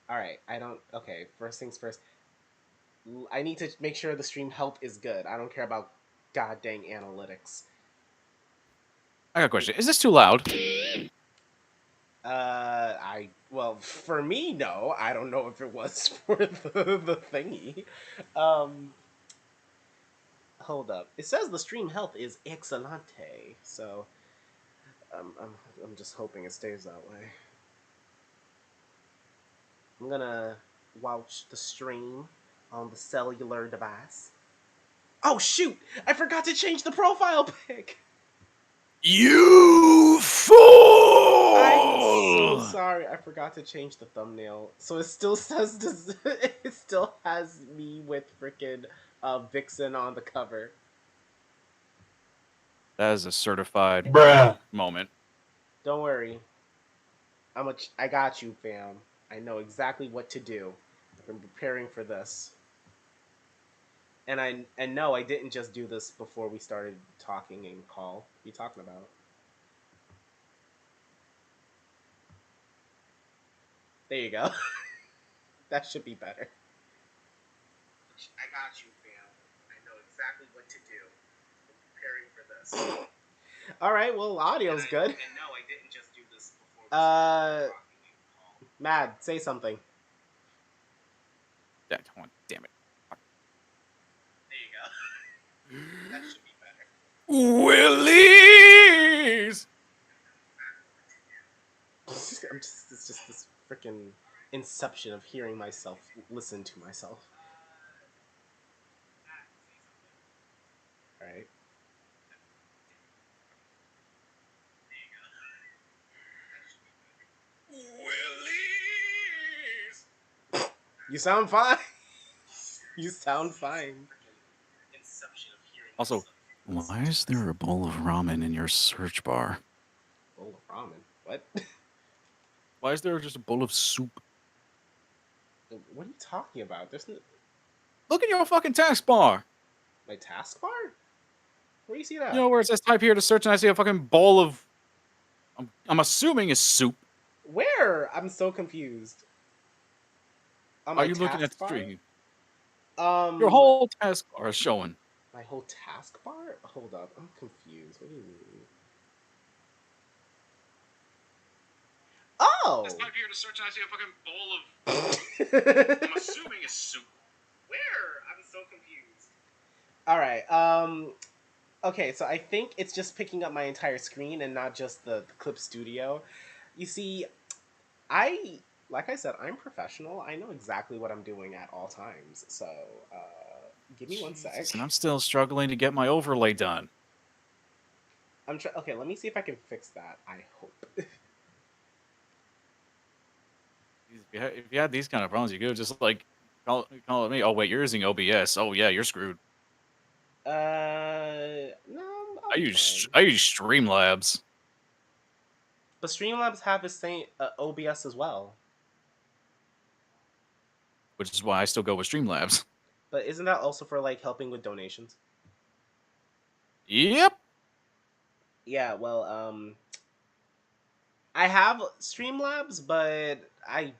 All right, I don't. Okay, first things first. I need to make sure the stream health is good. I don't care about god dang analytics. I got a question. Is this too loud? Well, for me, no. I don't know if it was for the thingy. Um, hold up. It says the stream health is excelente, so um, I'm I'm just hoping it stays that way. I'm gonna watch the stream on the cellular device. Oh shoot! I forgot to change the profile pic. You I'm so fool! sorry. I forgot to change the thumbnail. So it still says this. It still has me with freaking Vixen on the cover. That is a certified Bruh. moment. Don't worry. I got you, fam. I know exactly what to do. I've been preparing for this. And no, I didn't just do this before we started talking in call. What are you talking about? There you go. That should be better. I got you, fam. I know exactly what to do. I'm preparing for this. All right, well, audio's good. And no, I didn't just do this before we started talking in call. Mad, say something. Damn it. There you go. That should be better. Willies! It's just this freaking inception of hearing myself listen to myself. All right. Willies! You sound fine. You sound fine. Also, why is there a bowl of ramen in your search bar? Bowl of ramen. What? Why is there just a bowl of soup? What are you talking about? There's no... Look at your fucking taskbar. My taskbar? Where do you see You that? know where it says type here to search and I see a fucking bowl of... I'm assuming is soup. Where? I'm so confused. On Are my you looking at the taskbar? stream? Your Um, whole taskbar is showing. my whole taskbar? Hold up, I'm confused. What do you mean? Oh! Let's type here to search and I see a fucking bowl of... I'm assuming is soup. Where? I'm so confused. All right. Okay, so I think it's just picking up my entire screen and not just the Clip Studio. You see, like I said, I'm professional. I know exactly what I'm doing at all times. So, give me one sec. Jesus, and I'm still struggling to get my overlay done. Okay, let me see if I can fix that. I hope. If you had these kind of problems, you could just like call it me. Oh wait, you're using OBS. Oh yeah, you're screwed. No, I'll be fine. I use Streamlabs, But Streamlabs have the same OBS as well. which is why I still go with Streamlabs. But isn't that also for like helping with donations? Yep. Yeah, well, I have Streamlabs, but I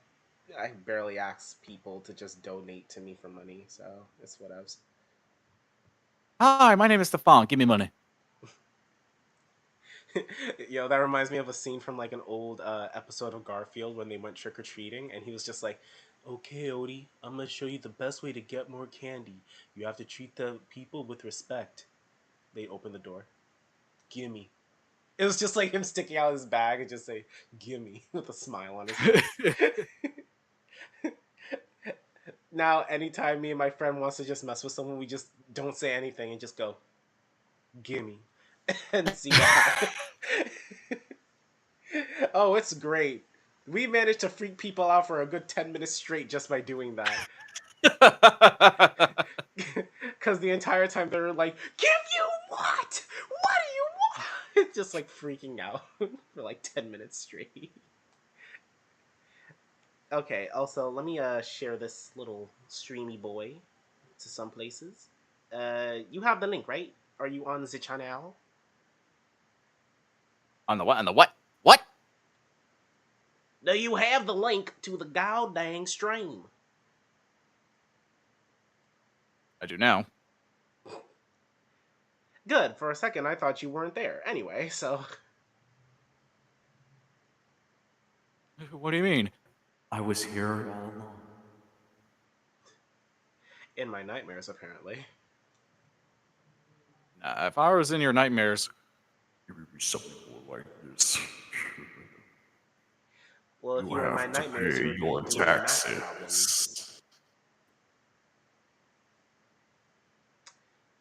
barely ask people to just donate to me for money, so it's whatevs. Hi, my name is Stefan. Give me money. Yo, that reminds me of a scene from like an old episode of Garfield when they went trick or treating, and he was just like, "Okay, Odie, I'm gonna show you the best way to get more candy. You have to treat the people with respect." They open the door. Gimme. It was just like him sticking out his bag and just say, "Gimme," with a smile on his face. Now, anytime me and my friend wants to just mess with someone, we just don't say anything and just go, "Gimme," and see what happens. Oh, it's great. We managed to freak people out for a good 10 minutes straight just by doing that. Because the entire time they were like, "Give you what? What do you want?" Just like freaking out for like 10 minutes straight. Okay, also, let me share this little streamy boy to some places. You have the link, right? Are you on the channel? On the what? On the what? What? Do you have the link to the goddamn stream? I do now. Good. For a second, I thought you weren't there. Anyway, so What do you mean? I was here all along. in my nightmares, apparently. Nah, if I was in your nightmares, it would be something more like this. Well, if You you were in my have to nightmares, you pay would be your doing math problems. taxes.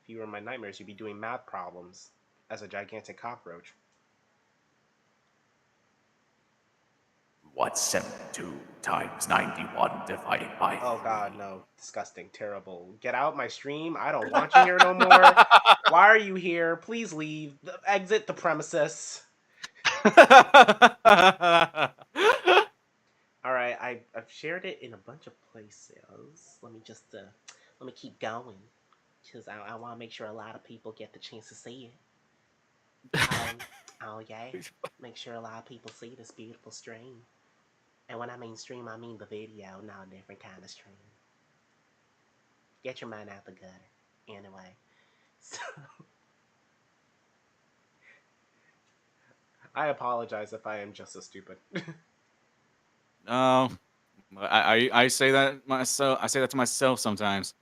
If you were in my nightmares, you'd be doing math problems as a gigantic cockroach. What's 72 times 91 divided by Oh God, 3? no. Disgusting. Terrible. Get out my stream. I don't want you here no more. Why are you here? Please leave. Exit the premises. Alright, I've shared it in a bunch of places. Let me keep going. Because I want to make sure a lot of people get the chance to see it. Oh yeah. Make sure a lot of people see this beautiful stream. And when I mean stream, I mean the video, not a different kind of stream. Get your mind out the gutter. Anyway. So, I apologize if I am just so stupid. No, I say that myself. I say that to myself sometimes.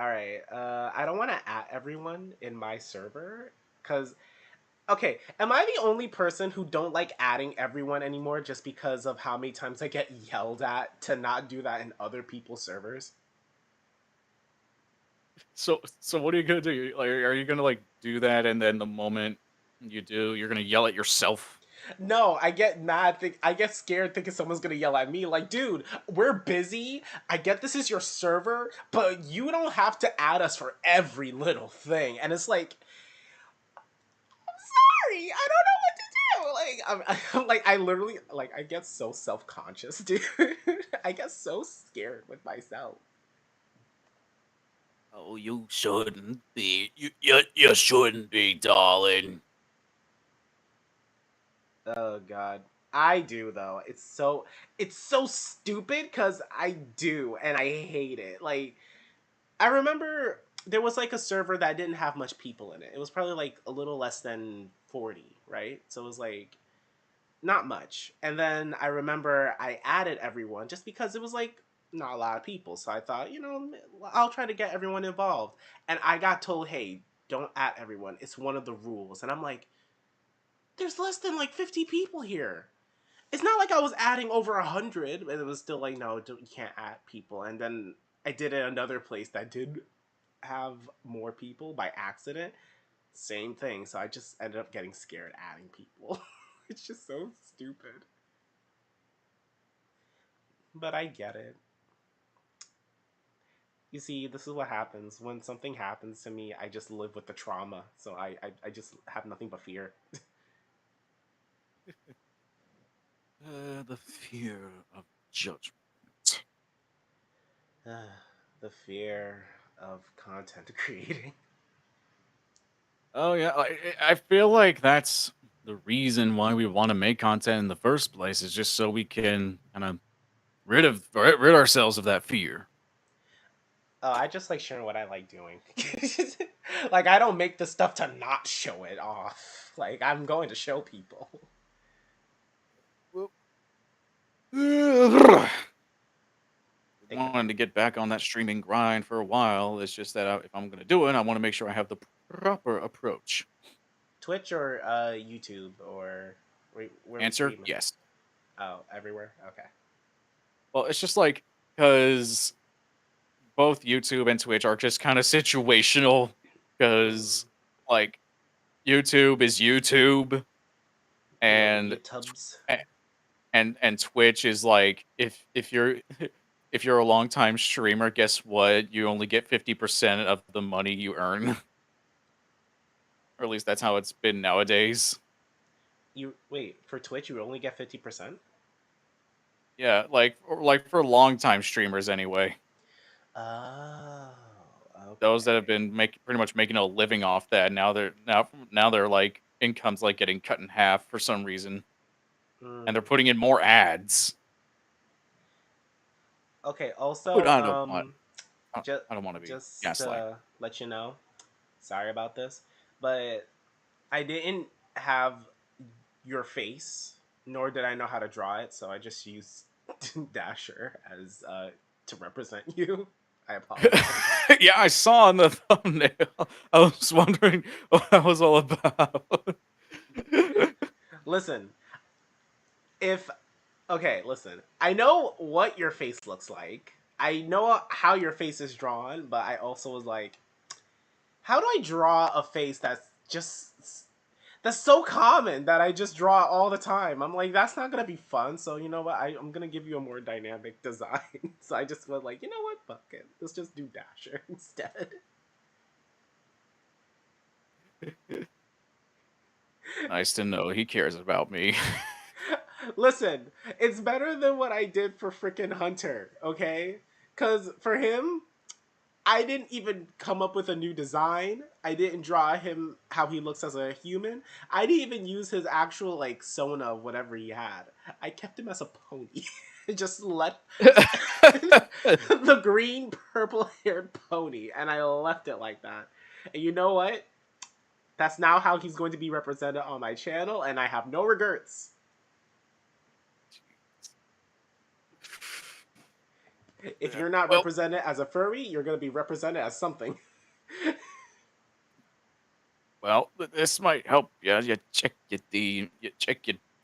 Alright, I don't want to at everyone in my server. Because, okay, am I the only person who don't like adding everyone anymore just because of how many times I get yelled at to not do that in other people's servers? So what are you gonna do? Like, are you gonna like do that, and then the moment you do, you're gonna yell at yourself? No, I get mad. I get scared thinking someone's gonna yell at me. Like, dude, we're busy. I get this is your server, but you don't have to add us for every little thing. And it's like, sorry, I don't know what to do. Like, I'm like, I literally, like, I get so self conscious, dude. I get so scared with myself. Oh, you shouldn't be. You shouldn't be, darling. Oh God. I do though. It's so stupid because I do and I hate it. Like I remember there was like a server that didn't have much people in it. It was probably like a little less than 40, right? So it was like not much. And then I remember I added everyone just because it was like not a lot of people. So I thought, I'll try to get everyone involved. And I got told, "Hey, don't add everyone. It's one of the rules." And I'm like, "There's less than like 50 people here." It's not like I was adding over 100, but it was still like, no, you can't add people. And then I did it another place that did have more people by accident. Same thing. So I just ended up getting scared adding people. It's just so stupid. But I get it. You see, this is what happens. When something happens to me, I just live with the trauma. So I just have nothing but fear. The fear of judgment. The fear of content creating. Oh yeah, I feel like that's the reason why we want to make content in the first place, is just so we can kind of rid ourselves of that fear. Oh, I just like sharing what I like doing. Like I don't make the stuff to not show it off. Like I'm going to show people. Well, They can wanted to get back on that streaming grind for a while. It's just that if I'm going to do it, I want to make sure I have the proper approach. Twitch or YouTube or where Answer: you? yes. Oh, everywhere. Okay. Well, it's just like, because both YouTube and Twitch are just kind of situational. Mm. Because like YouTube is YouTube, You know the and YouTubes. and Twitch is like, if you're if you're a long time streamer, guess what? You only get 50% of the money you earn, or at least that's how it's been nowadays. You wait for Twitch. You only get 50%. Yeah, like for long time streamers anyway. Oh, Those that have okay. been pretty much making a living off that, now they're like incomes like getting cut in half for some reason. and they're Mm. putting in more ads. Okay. But Also, I don't want. just I don't want to be just gaslight. to let you know, sorry about this, but I didn't have your face, nor did I know how to draw it, so I just used Dasher as to represent you. I apologize. Yeah, I saw in the thumbnail. I was wondering what that was all about. Listen, if okay, listen. I know what your face looks like. I know how your face is drawn, but I also was like, how do I draw a face that's so common that I just draw all the time? I'm like, that's not gonna be fun. So you know what? I'm gonna give you a more dynamic design. So I just was like, you know what? Fuck it. Let's just do Dasher instead. Nice to know he cares about me. Listen, it's better than what I did for freaking Hunter. Okay, because for him, I didn't even come up with a new design. I didn't draw him how he looks as a human. I didn't even use his actual like Sona whatever he had. I kept him as a pony. Just let the green purple haired pony and I left it like that. And you know what? That's now how he's going to be represented on my channel and I have no regrets. If you're not Well, represented as a furry, you're going to be represented as something. this might help. Yeah, you check your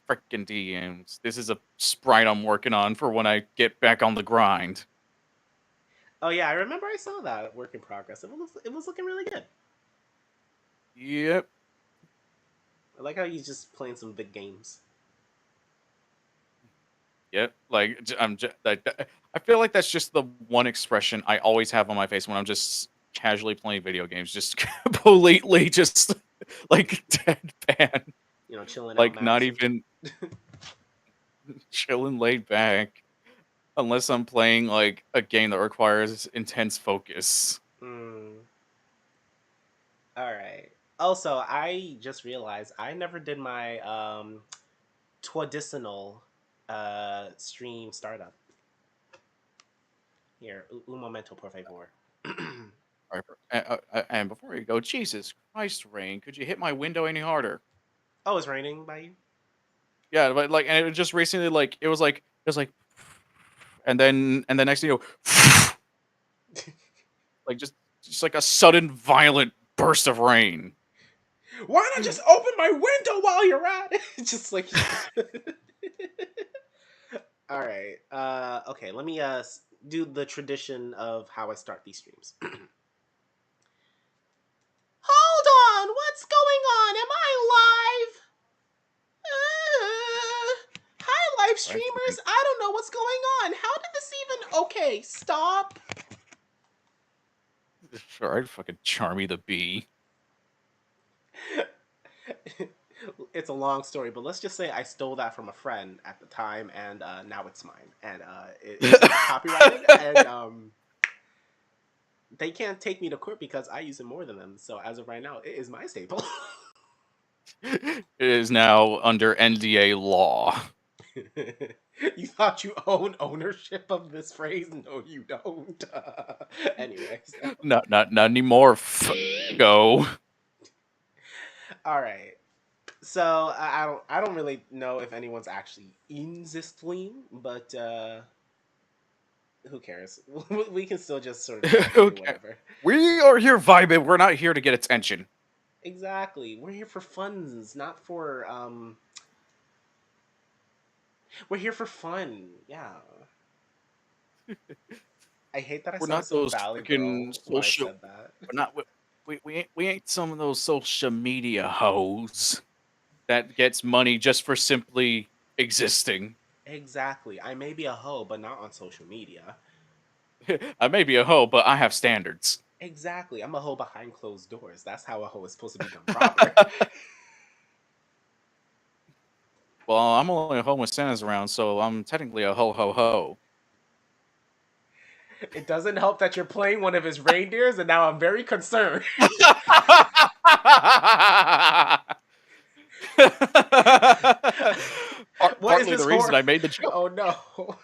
freaking DMs. This is a sprite I'm working on for when I get back on the grind. Oh yeah, I remember I saw that work in progress. It was looking really good. Yep, I like how he's just playing some big games. yep. Like I'm just like I feel like that's just the one expression I always have on my face when I'm just casually playing video games, just completely just like deadpan, You know, chilling out, like not Maddox. even chilling, laid back. Unless I'm playing like a game that requires intense focus. Mm, all right. Also, I just realized I never did my traditional stream startup. Here, un momento, por favor. Right, and before you go, Jesus Christ, Rain, could you hit my window any harder? Oh, it's raining by you? Yeah, but like, and it was just recently, like, it was like, and then next thing you know, like just like a sudden violent burst of rain. Why not just open my window while you're at it? Just like all right. Okay, let me do the tradition of how I start these streams. Hold on, what's going on? Am I live? Hi, live I fucking, streamers. I don't know what's going on. How did this even? Okay, stop. sure, I'd fucking Charmy the Bee. It's a long story, but let's just say I stole that from a friend at the time, and now it's mine, and it's not copyrighted, and they can't take me to court because I use it more than them. So as of right now, it is my staple. It is now under NDA law. You thought you own ownership of this phrase? No, you don't. Anyways, Not anymore. Go. all right. So I don't really know if anyone's actually in this stream, but who cares? We can still just sort of talk and do Okay. whatever. We are here vibing. We're not here to get attention. Exactly. We're here for funs, not for we're here for fun. Yeah. I hate that I We're sound not so those Valley freaking Girl when I social. said that. We're not. We ain't some of those social media hoes that gets money just for simply existing. Exactly. I may be a hoe, but not on social media. I may be a hoe, but I have standards. Exactly. I'm a hoe behind closed doors. That's how a hoe is supposed to be done proper. Well, I'm only a hoe with Santa's around, so I'm technically a ho ho ho. It doesn't help that you're playing one of his reindeers, and now I'm very concerned. Part What is partly this the reason horror? I made the joke. Oh no.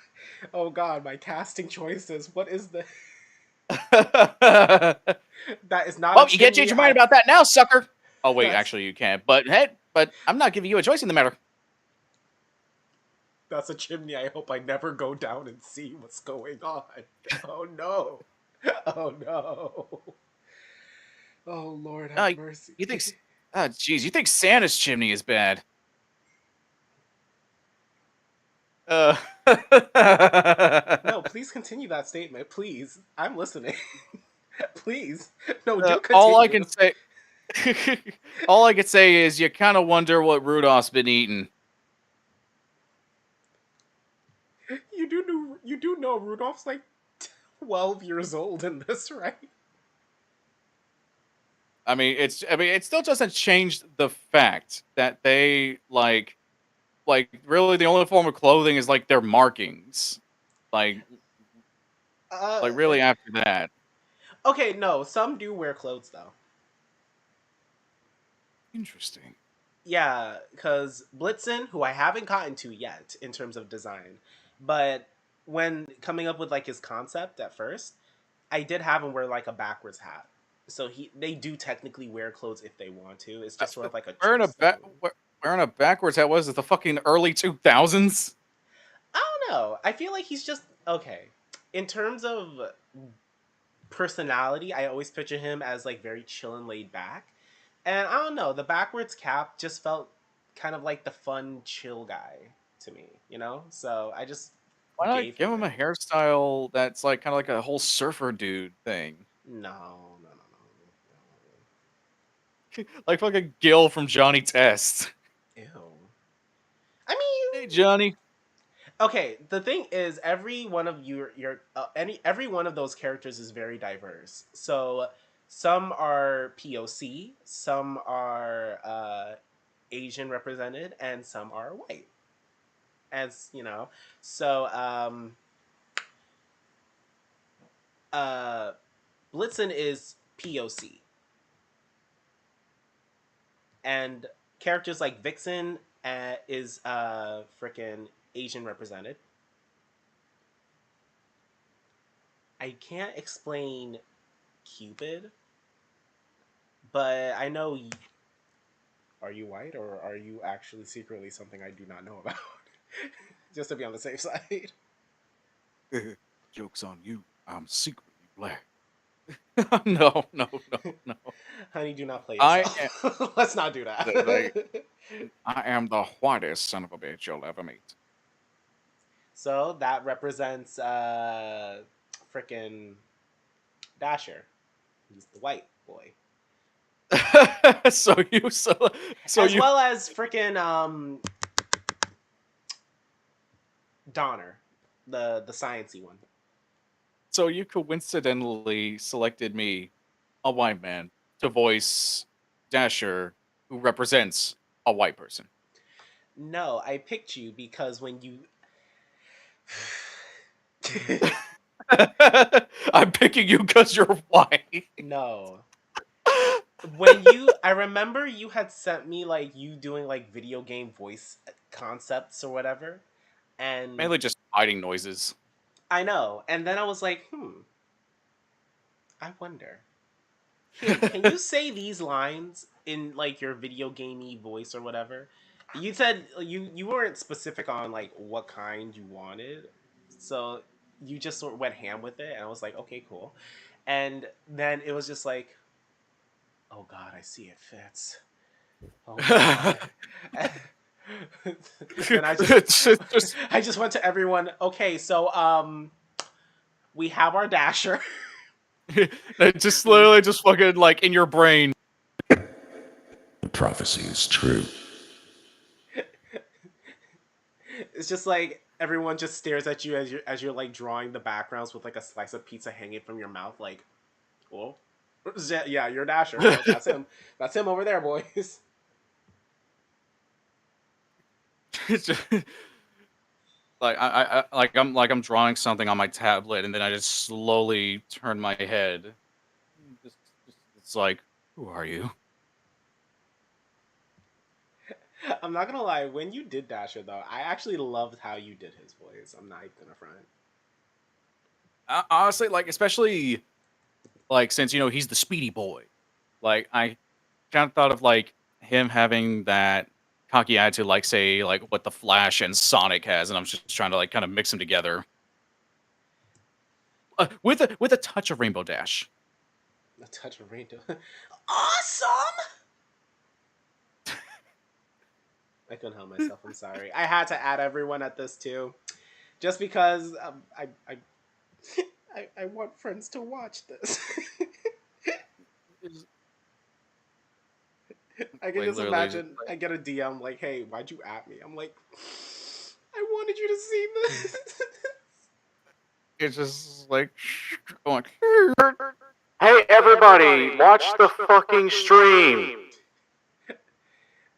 Oh god, my casting choices. What is the that is not a Well, you can't chimney. change your mind I about that now, sucker. Oh wait, that's actually you can't. But hey, but I'm not giving you a choice in the matter. that's a chimney I hope I never go down and see what's going on. Oh no. Oh no. Oh Lord have Uh, mercy. you think? Ah, jeez, you think Santa's chimney is bad? Uh, No, please continue that statement, please. I'm listening. Please. No, do all I continue. can say, all I can say is you kind of wonder what Rudolph's been eating. You do know Rudolph's like 12 years old in this, right? I mean, it still doesn't change the fact that they really the only form of clothing is like their markings. Like, Uh really after that. okay, no, some do wear clothes though. Interesting. Yeah, because Blitzen, who I haven't gotten to yet in terms of design, but when coming up with like his concept at first, I did have him wear like a backwards hat. So they do technically wear clothes if they want to. It's just sort of like a Wearing a choice thing. wearing a backwards hat was it the fucking early 2000s? I don't know. I feel like he's just okay. In terms of personality, I always picture him as like very chill and laid back. And I don't know, the backwards cap just felt kind of like the fun, chill guy to me, you know? So I just Why not gave give him him a it. hairstyle that's like kind of like a whole surfer dude thing, No, no, no, like fucking Gil from Johnny Test. no. Ew. I Hey mean, Johnny. okay. The thing is, every one of your any every one of those characters is very diverse. So some are POC, some are Asian represented, and some are white. As you know, so uh, Blitzen is POC, and characters like Vixen is freaking Asian represented. I can't explain Cupid, but I know. Are you white or are you actually secretly something I do not know about? Just to be on the safe side. Joke's on you. I'm secretly black. No, no, no, no. Honey, do not play I am, yourself. Let's not do like, that. I am the whitest son of a bitch you'll ever meet. So that represents frickin' Dasher. He's the white boy. so you so so As you well as frickin' Donner, the sciency one. so you coincidentally selected me, a white man, to voice Dasher, who represents a white person. No, I picked you because when you I'm picking you because you're white. no. When you I remember you had sent me like you doing like video game voice concepts or whatever. And Mainly just fighting noises. I know. And then I was like, I wonder. Hey, can you say these lines in like your video gamey voice or whatever? You said you weren't specific on like what kind you wanted, so you just sort of went ham with it, and I was like, okay, cool. And then it was just like, oh god, I see it fits. Oh god. Then I just Just I just went to everyone. Okay, so we have our dasher. just we literally just fucking like in your brain. The prophecy is true. It's just like everyone just stares at you as you're like drawing the backgrounds with like a slice of pizza hanging from your mouth. Like, well, yeah, you're Dasher. Well, that's him. That's him over there, boys. It's just- I'm drawing something on my tablet, and then I just slowly turn my head. Just it's like, who are you? I'm not gonna lie. When you did Dasher, though, I actually loved how you did his voice. I'm not gonna front. Honestly, like especially like since he's the speedy boy. Like I kind of thought of like him having that cocky attitude, like say like what the Flash and Sonic has, and I'm just trying to like kind of mix them together with a touch of Rainbow Dash. A touch of rainbow. Awesome. I couldn't help myself. I'm sorry. I had to add everyone at this too, just because I want friends to watch this. It's I can like just literally just imagine I get a DM like, "Hey, why'd you at me?" I'm like, "I wanted you to see this." it's just like going. Hey everybody, watch the fucking stream.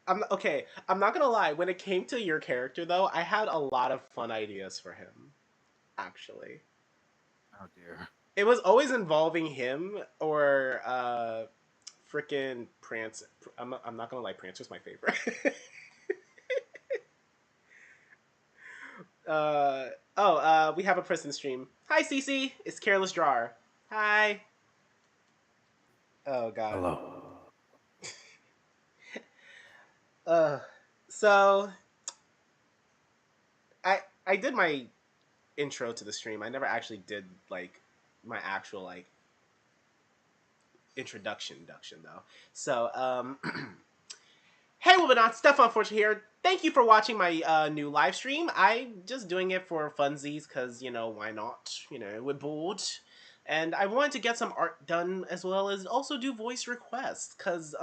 I'm okay. I'm not gonna lie. When it came to your character, though, I had a lot of fun ideas for him. Actually, Oh dear. it was always involving him or freaking Prance. I'm not gonna lie. Prancer's my favorite. uh we have a person stream. Hi, Cece. It's Careless Drawer. Hi. Oh God. Hello. Uh, so I did my intro to the stream. I never actually did like my actual like introduction though. So hey Womanot, Stefan Fortune here. Thank you for watching my new live stream. I'm just doing it for funsies because why not? We're bored. And I wanted to get some art done as well as also do voice requests because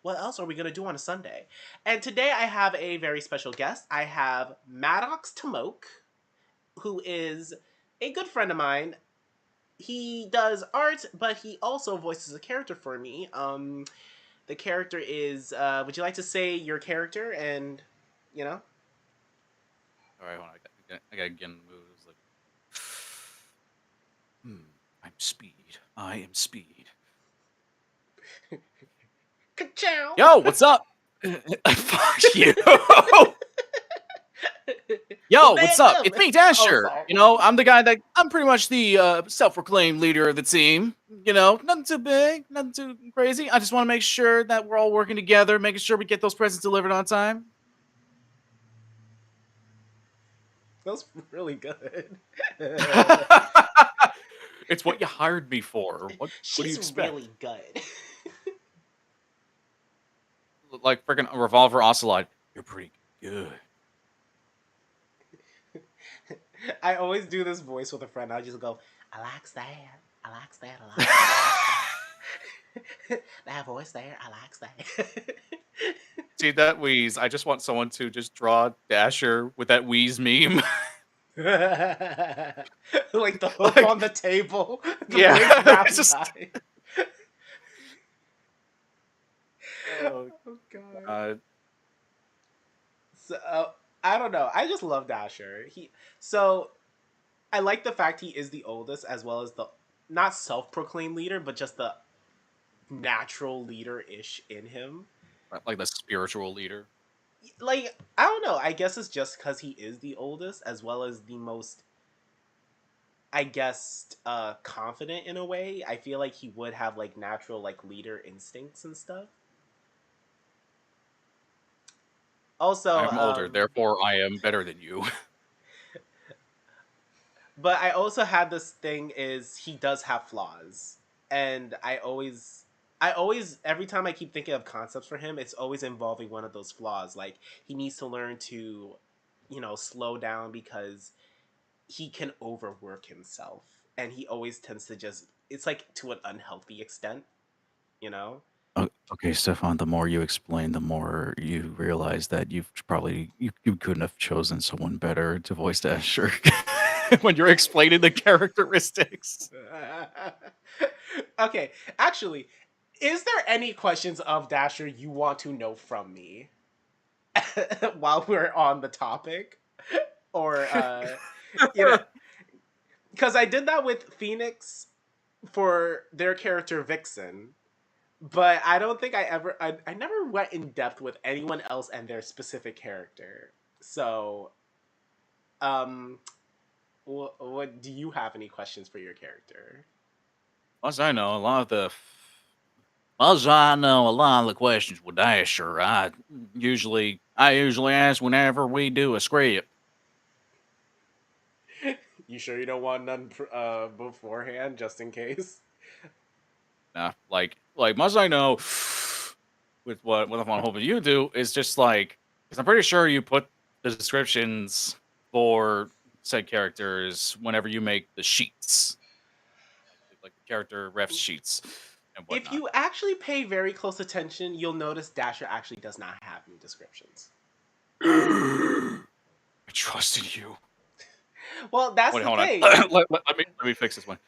what else are we gonna do on a Sunday? And today I have a very special guest. I have Maddox Tomoke, who is a good friend of mine. He does art, but he also voices a character for me. The character is. Would you like to say your character and, you know? All right, hold on. I gotta get in the mood. It's like, I'm Speed. I am Speed. Ka-chow! Yo, what's up? Fuck you. Well, Yo, what's up? damn. It's me, Oh, Dasher. sorry. I'm the guy that I'm pretty much the self-proclaimed leader of the team. Nothing too big, nothing too crazy. I just want to make sure that we're all working together, making sure we get those presents delivered on time. That was really good. It's what you hired me for. What do you She's expect? really good. Like freaking Revolver Ocelot. You're pretty good. I always do this voice with a friend. I just go, I likes that. I likes that. I likes that. I likes that. That voice there. I likes that. See that wheeze? I just want someone to just draw Dasher with that wheeze meme. Like the hook Like, on the table, the yeah, big it's round just. guy. Oh Oh God. God. So I don't know. I just love Dasher. So I like the fact he is the oldest as well as the not self-proclaimed leader, but just the natural leader-ish in him. Like the spiritual leader. Like I don't know. I guess it's just because he is the oldest as well as the most. I guess confident in a way. I feel like he would have like natural like leader instincts and stuff. Also, I'm older, therefore I am better than you. but I also have this thing is he does have flaws, and I always every time I keep thinking of concepts for him, it's always involving one of those flaws. Like he needs to learn to, slow down because he can overwork himself, and he always tends to just it's like to an unhealthy extent, you know. Okay, Stefan, the more you explain, the more you realize that you couldn't have chosen someone better to voice Dasher when you're explaining the characteristics. Okay, actually, is there any questions of Dasher you want to know from me while we're on the topic? Or, you know, because I did that with Phoenix for their character Vixen. but I don't think I never went in depth with anyone else and their specific character. So, um, what do you have any questions for your character? As I know, a lot of the as I know, a lot of the questions with Asher, I usually ask whenever we do a script. You sure you don't want none beforehand, just in case? Nah, like much as I know, with what I'm hoping you do is just like because I'm pretty sure you put the descriptions for said characters whenever you make the sheets, like the character ref sheets and If whatnot. you actually pay very close attention, you'll notice Dasher actually does not have any descriptions. I trusted you. Well, that's Wait, the hold on. thing. Let me fix this one.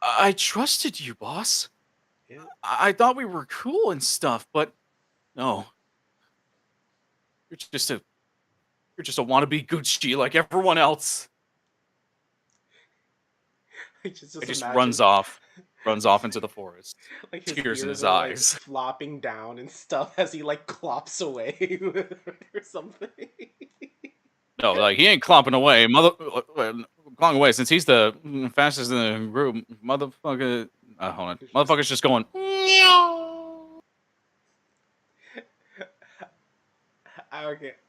I trusted you, boss. Yeah. I thought we were cool and stuff, but no, you're just a you're just a wannabe Gucci like everyone else. I just It just imagine runs off into the forest, like his tears in ears his are like eyes. flopping down and stuff as he like clops away or something. No, like he ain't clomping away, clomping away since he's the fastest in the group. Motherfucker, hold on, It's just motherfucker's just going.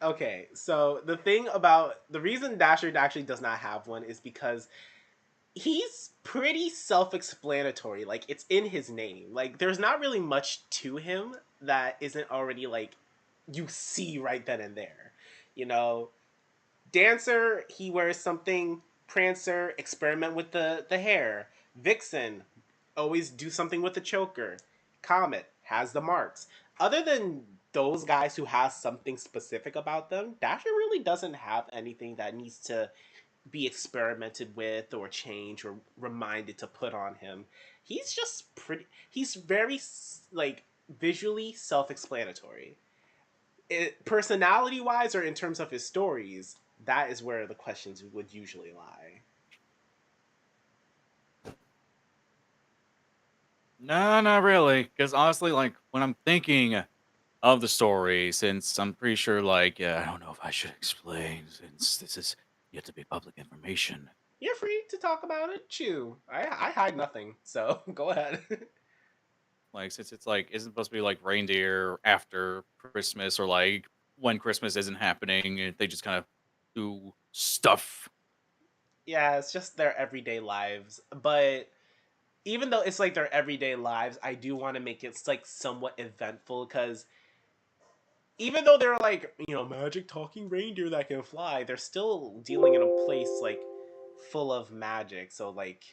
okay. So the reason Dasher actually does not have one is because he's pretty self-explanatory. Like it's in his name. Like there's not really much to him that isn't already like you see right then and there. You know, Dancer, he wears something. Prancer, experiment with the hair. Vixen, always do something with the choker. Comet has the marks. Other than those guys who has something specific about them, Dasher really doesn't have anything that needs to be experimented with or changed or reminded to put on him. He's just pretty. He's very like visually self-explanatory. Personality wise, or in terms of his stories, that is where the questions would usually lie. No, not really. Because honestly, like when I'm thinking of the story, since I'm pretty sure, like, I don't know if I should explain since this is yet to be public information. You're free to talk about it. Chew. I hide nothing, so go ahead. Like, since it's like isn't supposed to be like reindeer after Christmas or like when Christmas isn't happening, and they just kind of do stuff. Yeah, it's just their everyday lives. But even though it's like their everyday lives, I do want to make it like somewhat eventful because even though they're like magic talking reindeer that can fly, they're still dealing in a place like full of magic. So like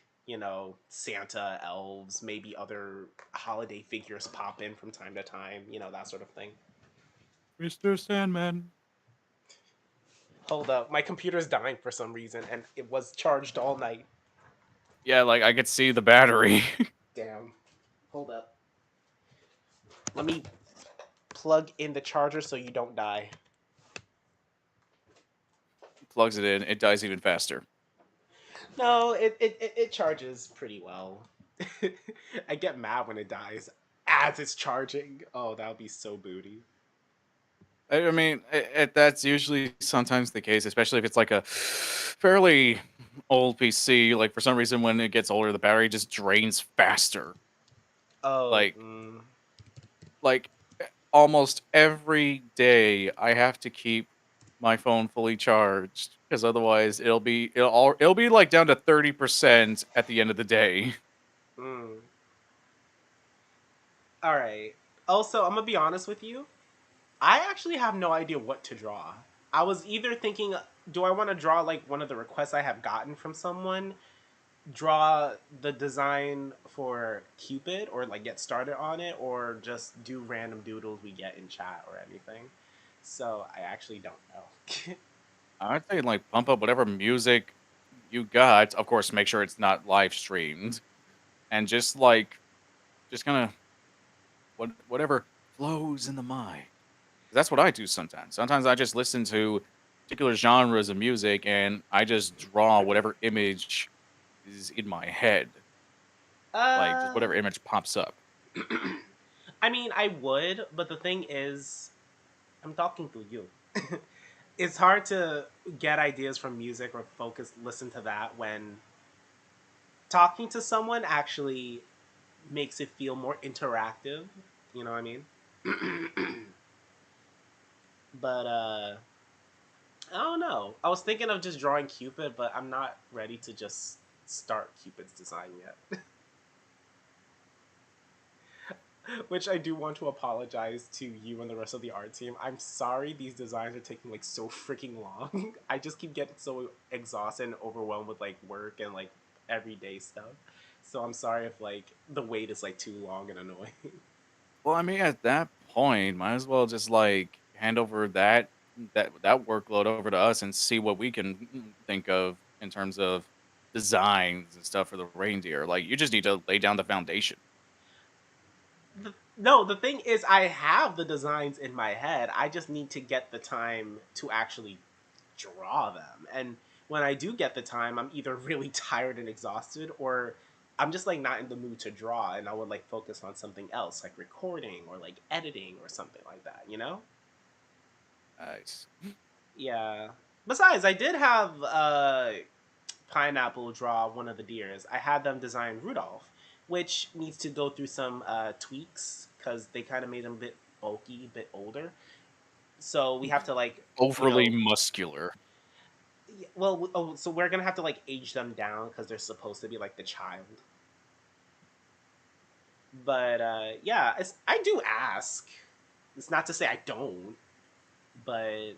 Santa, elves, maybe other holiday figures pop in from time to time, that sort of thing. Mr. Sandman. Hold up, my computer's dying for some reason and it was charged all night. Yeah, like I could see the battery. Damn. Hold up, let me plug in the charger so you don't die. Plugs it in, it dies even faster. No, it charges pretty well. I get mad when it dies as it's charging. Oh, that would be so booty. I mean, that's usually sometimes the case, especially if it's like a fairly old PC. Like for some reason, when it gets older, the battery just drains faster. Oh, Like, like almost every day, I have to keep my phone fully charged because otherwise, it'll be like down to 30% at the end of the day. mm. All right. Also, I'm gonna be honest with you. I actually have no idea what to draw. I was either thinking, do I want to draw like one of the requests I have gotten from someone, draw the design for Cupid, or like get started on it, or just do random doodles we get in chat or anything. So I actually don't know. I'd say like pump up whatever music you got. Of course, make sure it's not live streamed, and just kind of whatever flows in the mind. That's what I do sometimes. Sometimes I just listen to particular genres of music and I just draw whatever image is in my head, like just uh, whatever image pops up. I mean, I would, but the thing is, I'm talking to you. It's hard to get ideas from music or listen to that when talking to someone actually makes it feel more interactive. You know what I mean? But I don't know. I was thinking of just drawing Cupid, but I'm not ready to just start Cupid's design yet. Which I do want to apologize to you and the rest of the art team. I'm sorry these designs are taking like so freaking long. I just keep getting so exhausted and overwhelmed with like work and like everyday stuff. So I'm sorry if like the wait is like too long and annoying. Well, I mean, at that point, might as well just like hand over that workload over to us and see what we can think of in terms of designs and stuff for the reindeer. Like, you just need to lay down the foundation. No, the thing is, I have the designs in my head. I just need to get the time to actually draw them. And when I do get the time, I'm either really tired and exhausted, or I'm just like not in the mood to draw, and I would like focus on something else, like recording or like editing or something like that. You know? Nice. Yeah. Besides, I did have Pineapple draw one of the deers. I had them design Rudolph, which needs to go through some tweaks because they kind of made him a bit bulky, a bit older. So we have to like, you Overly know, muscular. well, oh, so we're gonna have to like age them down because they're supposed to be like the child. But yeah, I do ask. It's not to say I don't, but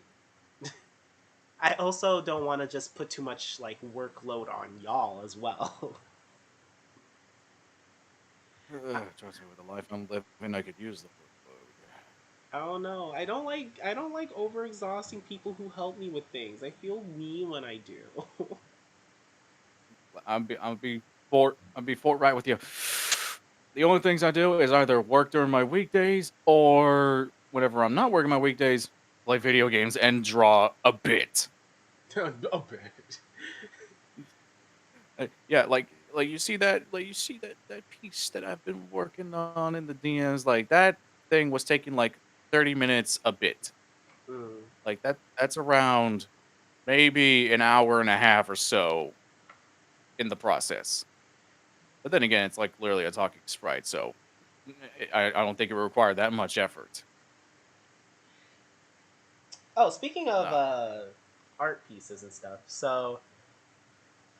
I also don't want to just put too much like workload on y'all as well. Trust me, with the life I'm living, I could use the workload. I don't know. I don't like overexhausting people who help me with things. I feel mean when I do. I'll be forthright with you. The only things I do is either work during my weekdays or whenever I'm not working my weekdays, play video games and draw a bit. A bit. Yeah, like you see that piece that I've been working on in the DMs. Like that thing was taking like 30 minutes a bit. Mm. Like that's around maybe an hour and a half or so in the process. But then again, it's like literally a talking sprite, so I don't think it would require that much effort. Oh, speaking of No. art pieces and stuff. So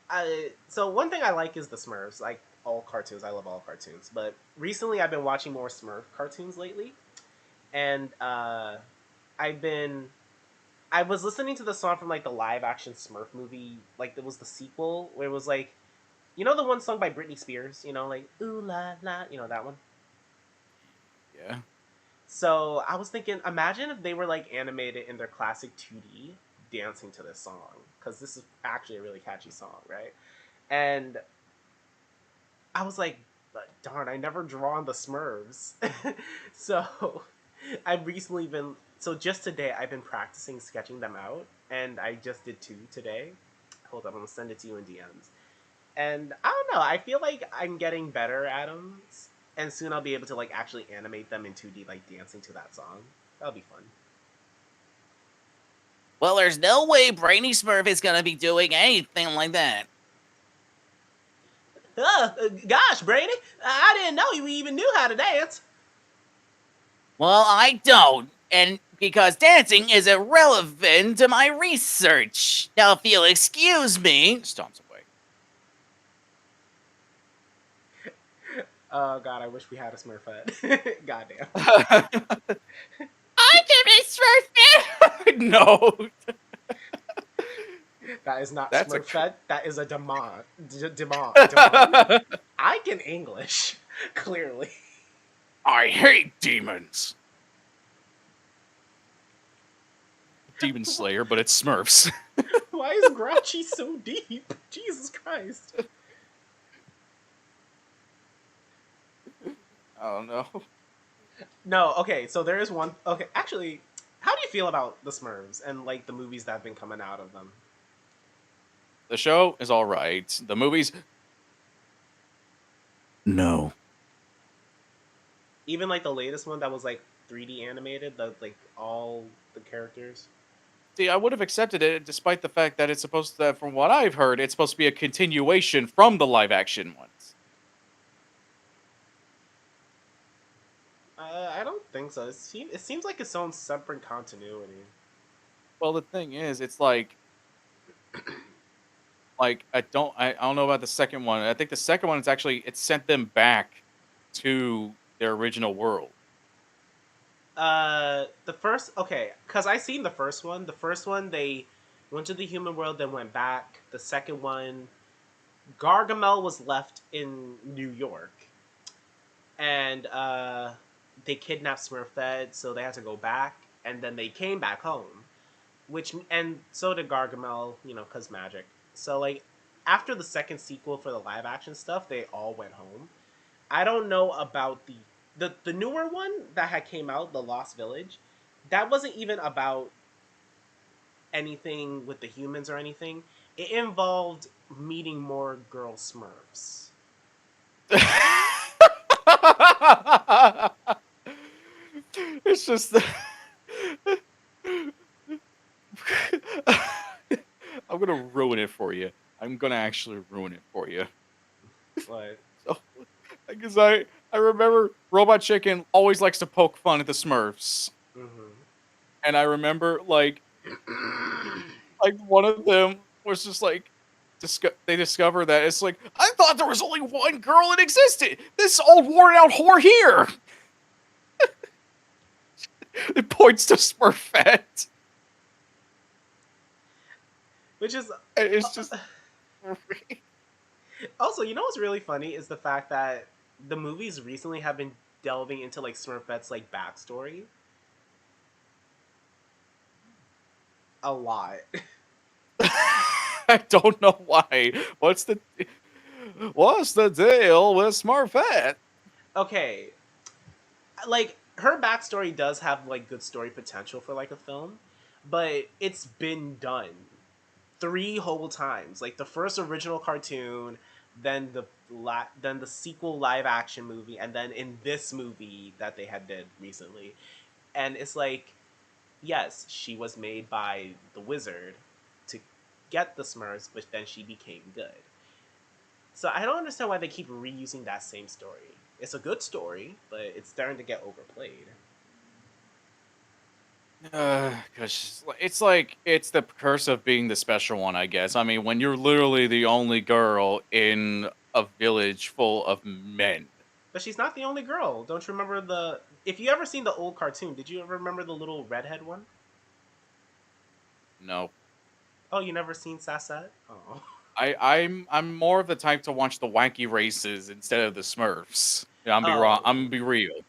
one thing I like is the Smurfs. Like all cartoons, I love all cartoons. But recently, I've been watching more Smurf cartoons lately, and I've been I was listening to the song from like the live action Smurf movie. Like it was the sequel where it was like, you know, the one sung by Britney Spears. You know, like ooh la la. You know that one. Yeah. So I was thinking, imagine if they were like animated in their classic 2D dancing to this song, because this is actually a really catchy song, right? And I was like, darn, I never drawn the Smurfs. So I've recently been, so just today, I've been practicing sketching them out, and I just did two today. Hold up, I'm gonna send it to you in DMs. And I don't know, I feel like I'm getting better at them, and soon I'll be able to like actually animate them in 2D, like dancing to that song. That'll be fun. Well, there's no way Brainy Smurf is gonna be doing anything like that. Gosh, Brady, I didn't know you even knew how to dance. Well, I don't, and because dancing is irrelevant to my research. Now, if you'll excuse me. Stomps away. Oh God, I wish we had a Smurfette. Goddamn, I can be Smurf. No. that is not That's a Smurfette. That is a Demon. Demon. I can English, clearly. I hate demons. Demon Slayer, but it's Smurfs. Why is Grouchy so deep? Jesus Christ. I don't know. No, okay, so there is one. Okay, actually, how do you feel about the Smurfs and like the movies that have been coming out of them? The show is all right. The movies, no. Even like the latest one that was like 3D animated, the like all the characters. See, I would have accepted it despite the fact that it's supposed to, from what I've heard, it's supposed to be a continuation from the live action ones. I don't think so. It seems like its own separate continuity. Well, the thing is, it's like I don't know about the second one. I think the second one is actually it sent them back to their original world. The first, okay, because I seen the first one. The first one they went to the human world, then went back. The second one, Gargamel was left in New York, and they kidnapped Smurfette, so they had to go back, and then they came back home. Which and so did Gargamel, you know, cause magic. So like after the second sequel for the live action stuff, they all went home. I don't know about the newer one that had came out, the Lost Village. That wasn't even about anything with the humans or anything. It involved meeting more girl Smurfs. It's just I'm gonna ruin it for you. I'm gonna actually ruin it for you. But So, because I remember Robot Chicken always likes to poke fun at the Smurfs, mm-hmm. and I remember like one of them was just like they discover that it's like I thought there was only one girl that existed. This old worn out whore here. It points to Smurfette. Which is And it's just also, you know what's really funny is the fact that the movies recently have been delving into like Smurfette's like backstory a lot. I don't know why. What's the deal with Smurfette? Okay, like her backstory does have like good story potential for like a film, but it's been done three whole times. Like the first original cartoon, then then the sequel live action movie, and then in this movie that they had did recently. And it's like, yes, she was made by the wizard to get the Smurfs, but then she became good. So I don't understand why they keep reusing that same story. It's a good story, but it's starting to get overplayed. Because it's like it's the curse of being the special one, I guess. I mean, when you're literally the only girl in a village full of men. But she's not the only girl. Don't you remember the? If you ever seen the old cartoon, did you ever remember the little redhead one? No, Oh, you never seen Sassette? Oh. I'm more of the type to watch the wacky races instead of the Smurfs. Yeah, I'm be wrong. Oh. I'm gonna be real.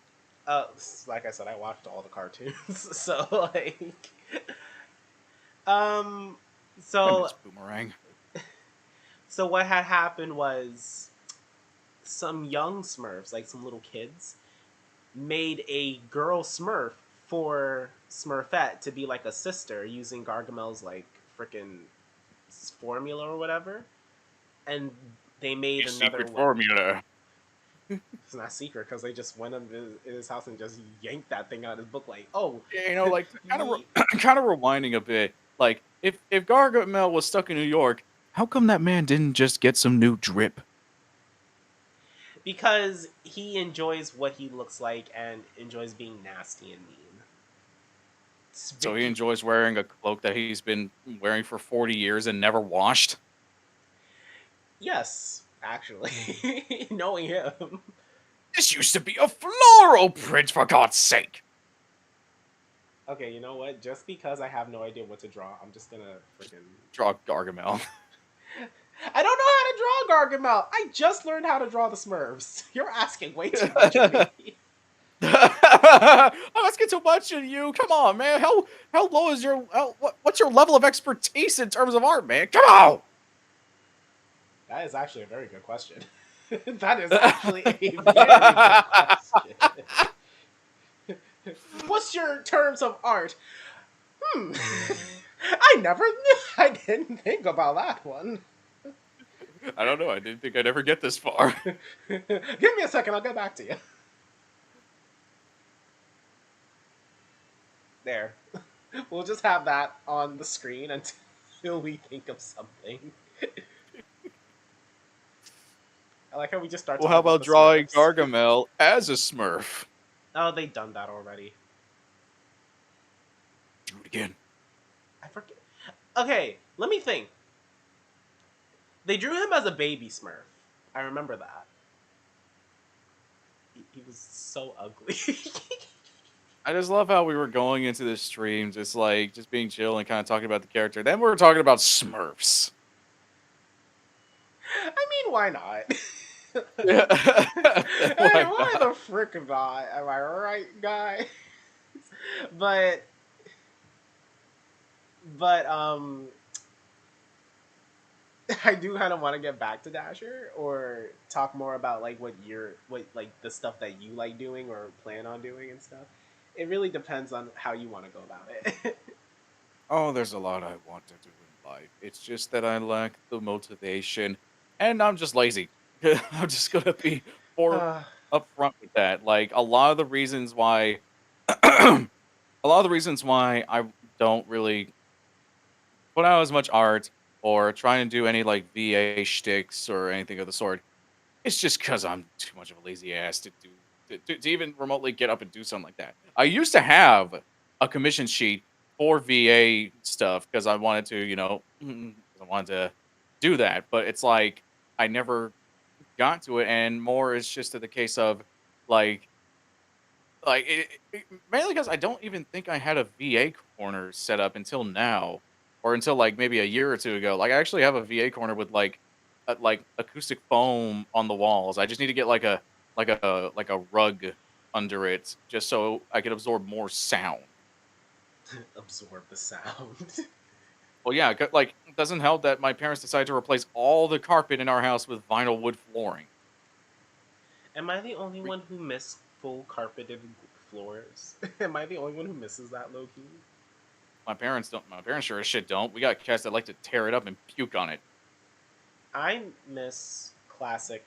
Like I said, I watched all the cartoons, so like, um, I so miss Boomerang. so what had happened was some young Smurfs, like some little kids, made a girl Smurf for Smurfette to be like a sister using Gargamel's like freaking formula or whatever, and they made A another secret one. formula. It's not secret because they just went in his house and just yanked that thing out of his book. Like, oh, Yeah, you know, like kind of me, kind of rewinding a bit. Like if Gargamel was stuck in New York, how come that man didn't just get some new drip? because he enjoys what he looks like and enjoys being nasty and mean. It's So he Vicky. enjoys wearing a cloak that he's been wearing for 40 years and never washed. Yes, actually, knowing him. This used to be a floral print, for God's sake. Okay, you know what? Just because I have no idea what to draw, I'm just gonna freaking. Draw Gargamel. I don't know how to draw Gargamel. I just learned how to draw the Smurfs. You're asking way too much of me. I'm asking too much of you. Come on, man. How low is your what's your level of expertise in terms of art, man? Come on. That is actually a very good question. That is actually a very good question. What's your terms of art? I never knew. I didn't think about that one. I don't know. I didn't think I'd ever get this far. Give me a second. I'll get back to you. There. We'll just have that on the screen until we think of something. I like how we just start Well, how talking about about the drawing Smurfs. Gargamel as a Smurf? Oh, they've done that already. Do it again. I forget. Okay, let me think. They drew him as a baby Smurf. I remember that. He was so ugly. I just love how we were going into the stream, just like just being chill and kind of talking about the character. Then we were talking about Smurfs. I mean, why not? Yeah. Hey, Why why not? the frick not? Am I right, guy? but but I do kind of want to get back to Dasher or talk more about like what like the stuff that you like doing or plan on doing and stuff. It really depends on how you want to go about it. Oh, there's a lot I want to do in life. It's just that I lack the motivation, and I'm just lazy. I'm just gonna be more uh, upfront with that. Like a lot of the reasons why, a lot of the reasons why I don't really put out as much art or try and do any like VA shticks or anything of the sort. It's just because I'm too much of a lazy ass to do to even remotely get up and do something like that. I used to have a commission sheet for VA stuff because I wanted to, 'cause I wanted to do that, but it's like I never got to it, and more is just to the case of like mainly because I don't even think I had a VA corner set up until now, or until like maybe a year or two ago. Like I actually have a VA corner with like acoustic foam on the walls. I just need to get like a rug under it just so I can absorb more sound. absorb the sound. Well, yeah, like it doesn't help that my parents decided to replace all the carpet in our house with vinyl wood flooring. Am I the only We, one who miss full carpeted floors? Am I the only one who misses that low key? my parents don't. My parents sure as shit don't. We got cats that like to tear it up and puke on it. I miss classic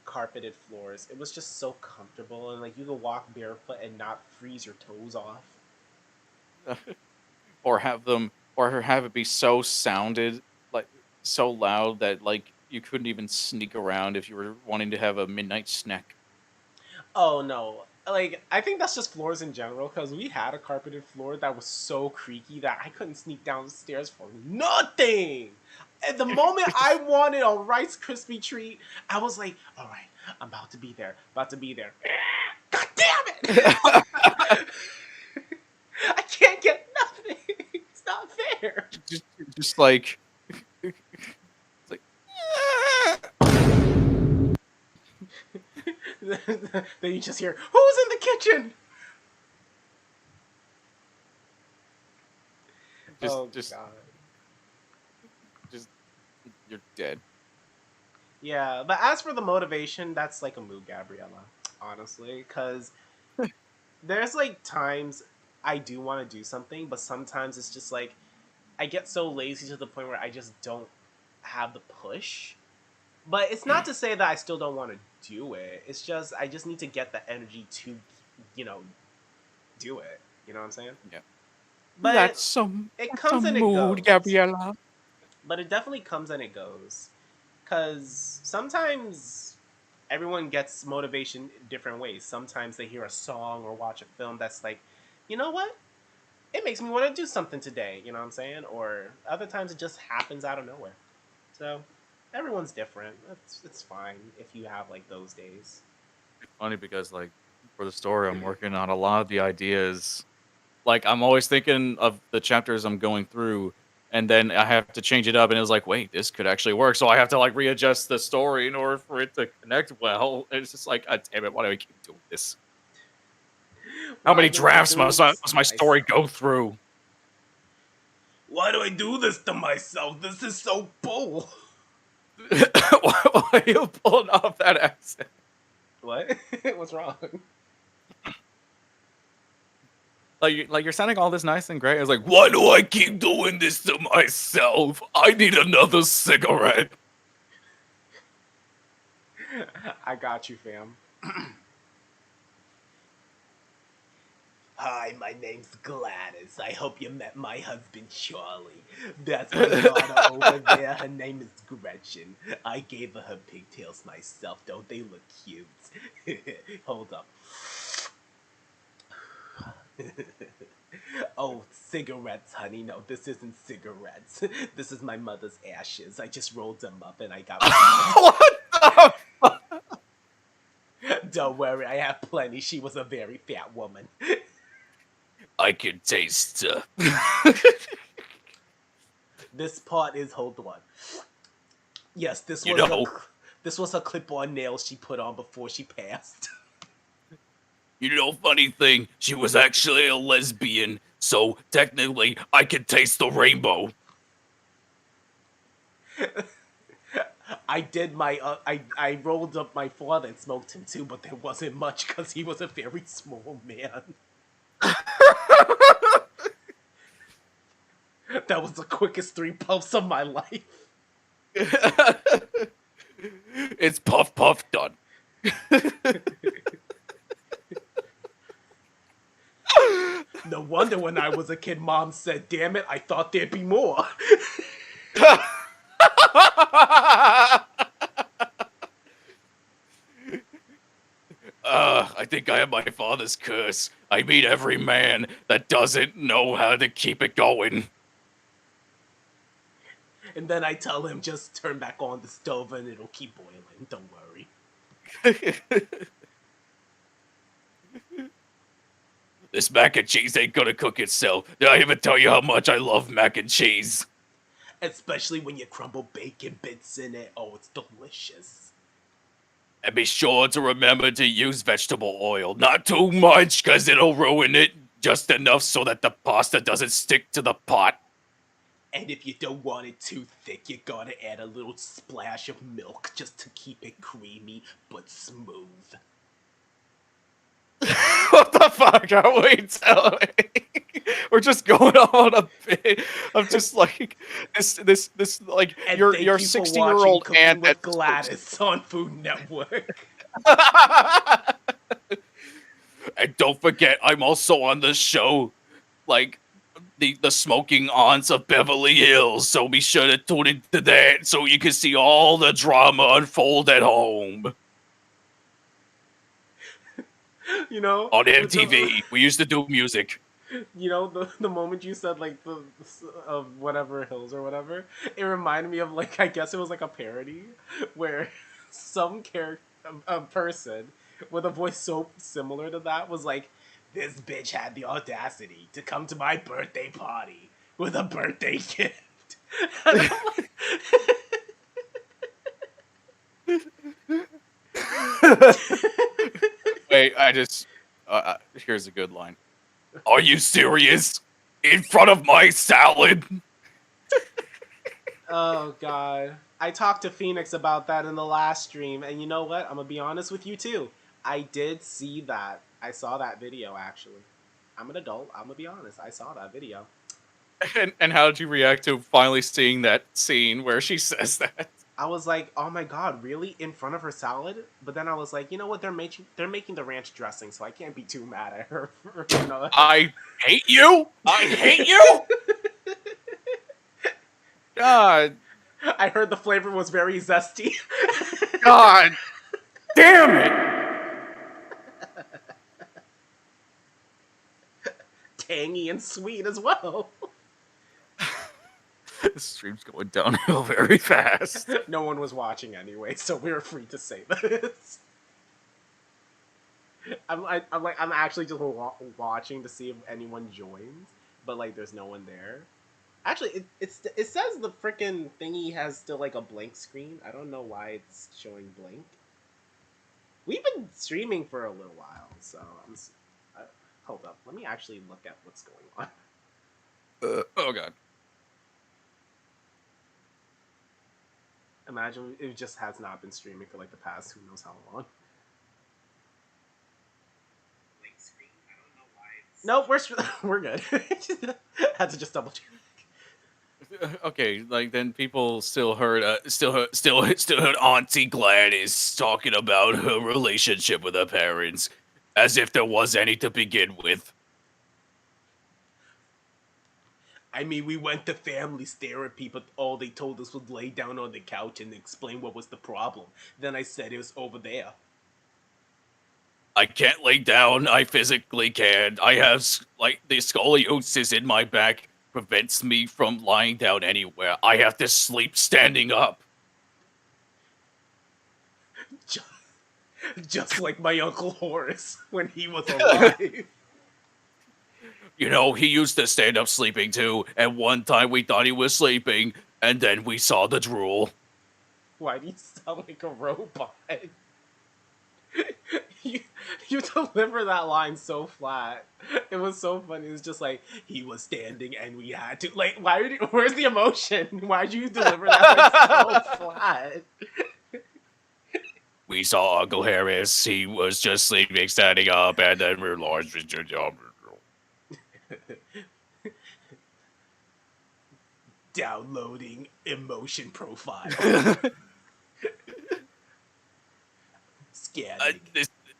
carpeted floors. It was just so comfortable and like you could walk barefoot and not freeze your toes off. or have it be so sounded like so loud that like you couldn't even sneak around if you were wanting to have a midnight snack. Oh no. Like I think that's just floors in general because we had a carpeted floor that was so creaky that I couldn't sneak down the stairs for nothing. At the moment It's I just wanted a Rice Krispie treat, I was like, "All right, I'm about to be there, about to be there." God damn it! I can't get nothing. It's not fair. just, just like it's like Then you just hear, "Who's in the kitchen?" just Oh just god. just you're dead. Yeah, but as for the motivation, that's like a mood, Gabriella. Honestly, because there's like times I do want to do something, but sometimes it's just like I get so lazy to the point where I just don't have the push. But it's not to say that I still don't want to do it. It's just I just need to get the energy to, you know, do it. You know what I'm saying? Yeah, But it that's comes some and it mood, goes. Gabriella. But it definitely comes and it goes. Cause sometimes everyone gets motivation different ways. Sometimes they hear a song or watch a film that's like, you know what? It makes me want to do something today. You know what I'm saying? Or other times it just happens out of nowhere. So everyone's different. It's fine if you have like those days. Funny because like for the story I'm working on, a lot of the ideas like, I'm always thinking of the chapters I'm going through, and then I have to change it up, and it was like, "Wait, this could actually work." So I have to, like, readjust the story in order for it to connect well. And it's just like, "God damn it, why do I keep doing this? How Why many do I drafts do this must to my story myself? go through?" Why do I do this to myself? This is so bull. Why are you pulling off that accent? What? What's wrong? Like, you're sounding all this nice and great. It's like, "Why do I keep doing this to myself? I need another cigarette." I got you, fam. Hi, my name's Gladys. I hope you met my husband Charlie. That's my daughter over there. Her name is Gretchen. I gave her pigtails myself. Don't they look cute? Hold up. Oh, cigarettes, honey. No, this isn't cigarettes. This is my mother's ashes. I just rolled them up and I got. What the? Don't worry, I have plenty. She was a very fat woman. I can taste. This part is hold on. Yes, this You was know. this was a clip-on nail she put on before she passed. You know, funny thing, she was actually a lesbian, so technically I can taste the rainbow. I did my I rolled up my father and smoked him too, but there wasn't much because he was a very small man. That was the quickest 3 puffs of my life. It's puff puff done. No wonder when I was a kid, Mom said, "Damn it, I thought there'd be more." I think I have my father's curse. I meet every man that doesn't know how to keep it going. And then I tell him, just turn back on the stove and it'll keep boiling. Don't worry. This mac and cheese ain't gonna cook itself. Did I even tell you how much I love mac and cheese? Especially when you crumble bacon bits in it. Oh, it's delicious. And be sure to remember to use vegetable oil. Not too much, because it'll ruin it. Just enough so that the pasta doesn't stick to the pot. And if you don't want it too thick, you gotta add a little splash of milk just to keep it creamy but smooth. What the fuck are we telling? We're just going on a bit. I'm just like this like And your thank you for 60-year-old watching aunt Cooking with that's Gladys on Food Network. And don't forget, I'm also on the show, like the Smoking Aunts of Beverly Hills. So be sure to tune into that so you can see all the drama unfold at home. You know, On MTV, we used to do music. You know, the moment you said like the of whatever hills or whatever, it reminded me of like I guess it was like a parody where some character, a person with a voice so similar to that was like, "This bitch had the audacity to come to my birthday party with a birthday gift." And I'm like, Wait, I just here's a good line. Are you serious? In front of my salad? oh god. I talked to Phoenix about that in the last stream, and you know what? I'm gonna be honest with you too. I did see that. I saw that video actually. I'm an adult. I'm gonna be honest. I saw that video. And how did you react to finally seeing that scene where she says that? I was like, oh my god, really? In front of her salad? But then I was like, you know what? They're making the ranch dressing, so I can't be too mad at her. You know? I hate you. I hate you. God. I heard the flavor was very zesty. God. Damn it. Tangy and sweet as well. This stream's going downhill very fast. No one was watching anyway, so we were free to say this. I'm actually just watching to see if anyone joins, but like there's no one there. Actually, it says the freaking thingy has still like a blank screen. I don't know why it's showing blank. We've been streaming for a little while, so hold up. Let me actually look at what's going on. Oh god. Imagine it just has not been streaming for like the past who knows how long. Blank screen. I don't know why. Nope, we're good. Had to just double check. Okay, like then people still heard Auntie Gladys talking about her relationship with her parents, as if there was any to begin with. I mean, we went to family therapy, but all they told us was lay down on the couch and explain what was the problem. Then I said it was over there. I can't lay down. I physically can't. I have, like, the scoliosis in my back prevents me from lying down anywhere. I have to sleep standing up. Just, just like my Uncle Horace when he was alive. You know, he used to stand up sleeping too, and one time we thought he was sleeping, and then we saw the drool. Why do you sound like a robot? you, you deliver that line so flat. It was so funny. It was just like he was standing and we had to like. Where's the emotion? Why'd you deliver that like so flat? We saw Uncle Harris. He was just sleeping, standing up, and then we realized. Downloading emotion profile. Scanning.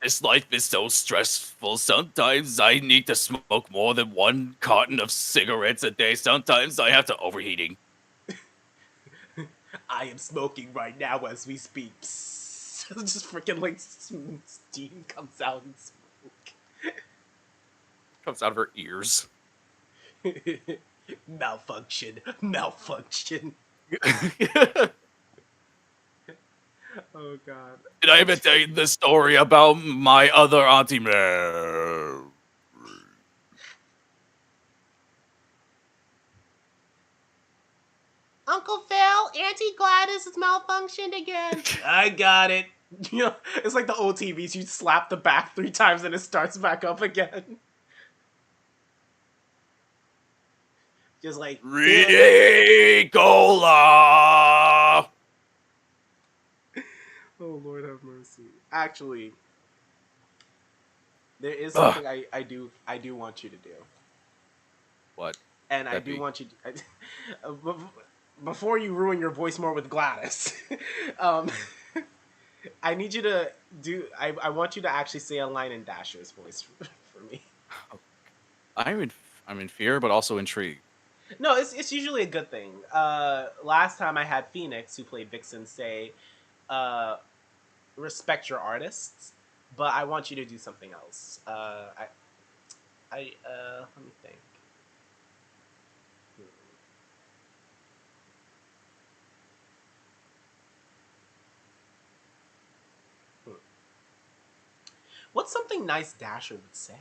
This life is so stressful. Sometimes I need to smoke more than one carton of cigarettes a day. Sometimes I have to overheating. I am smoking right now as we speak. Just freaking like steam comes out and smoke. Comes out of her ears. Malfunction. Oh god. Did I even tell you the story about my other auntie? Uncle Phil, Auntie Gladys is malfunctioned again. I got it. You know, it's like the old TVs. You slap the back 3 times and it starts back up again. Just like Ricola. Oh Lord have mercy. Actually, there is something I do want you to do. What? And I do want you to, before you ruin your voice more with Gladys, I need you to do. I want you to actually say a line in Dasher's voice for me. I'm in fear, but also intrigued. No, it's usually a good thing. Last time I had Phoenix, who played Vixen, say, "Respect your artists," but I want you to do something else. Let me think. What's something nice Dasher would say?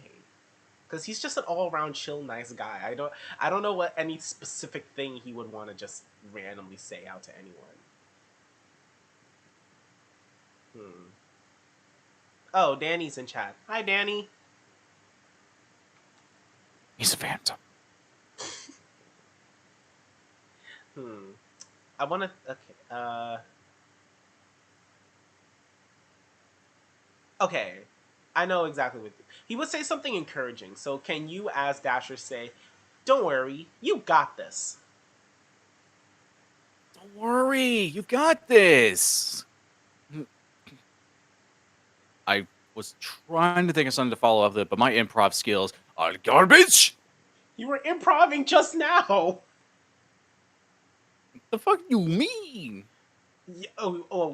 Because he's just an all-around chill, nice guy. I don't know what any specific thing he would want to just randomly say out to anyone. Oh, Danny's in chat. Hi, Danny. He's a phantom. I want to. Okay. Okay. I know exactly what he would say. Something encouraging. So, can you, as Dasher, say, "Don't worry, you got this." Don't worry, you got this. I was trying to think of something to follow up with, but my improv skills are garbage. You were improvising just now. The fuck you mean? Yeah,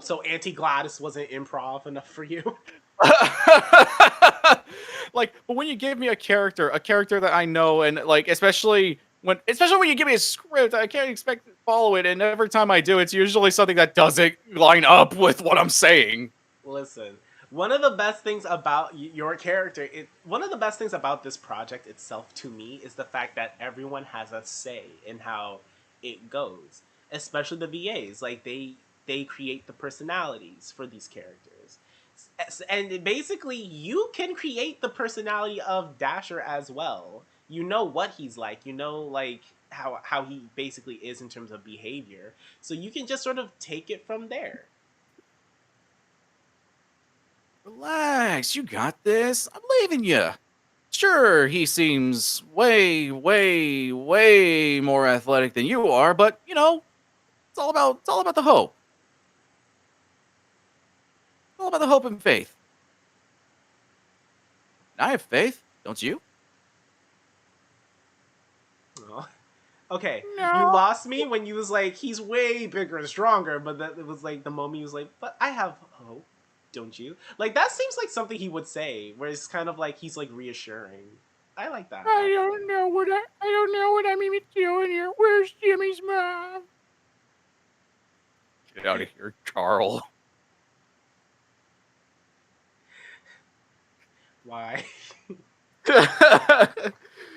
so Auntie Gladys wasn't improv enough for you? Like, but when you give me a character that I know, and like, especially when you give me a script, I can't expect to follow it, and every time I do, it's usually something that doesn't line up with what I'm saying. Listen, one of the best things about your character, one of the best things about this project itself to me is the fact that everyone has a say in how it goes, especially the VAs. Like they create the personalities for these characters. And basically, you can create the personality of Dasher as well. You know what he's like. You know, like how he basically is in terms of behavior. So you can just sort of take it from there. Relax, you got this. I'm leaving you. Sure, he seems way, way, way more athletic than you are, but you know, it's all about the hope. It's all about the hope and faith. And I have faith, don't you? Well, Okay, you No. lost me when you was like, he's way bigger and stronger, but that it was like the moment he was like, but I have hope, don't you? Like that seems like something he would say, where it's kind of like he's like reassuring. I like that I actually. don't know what I don't know what I'm even doing here. Where's Jimmy's mom? Get out of here, Carl. Why?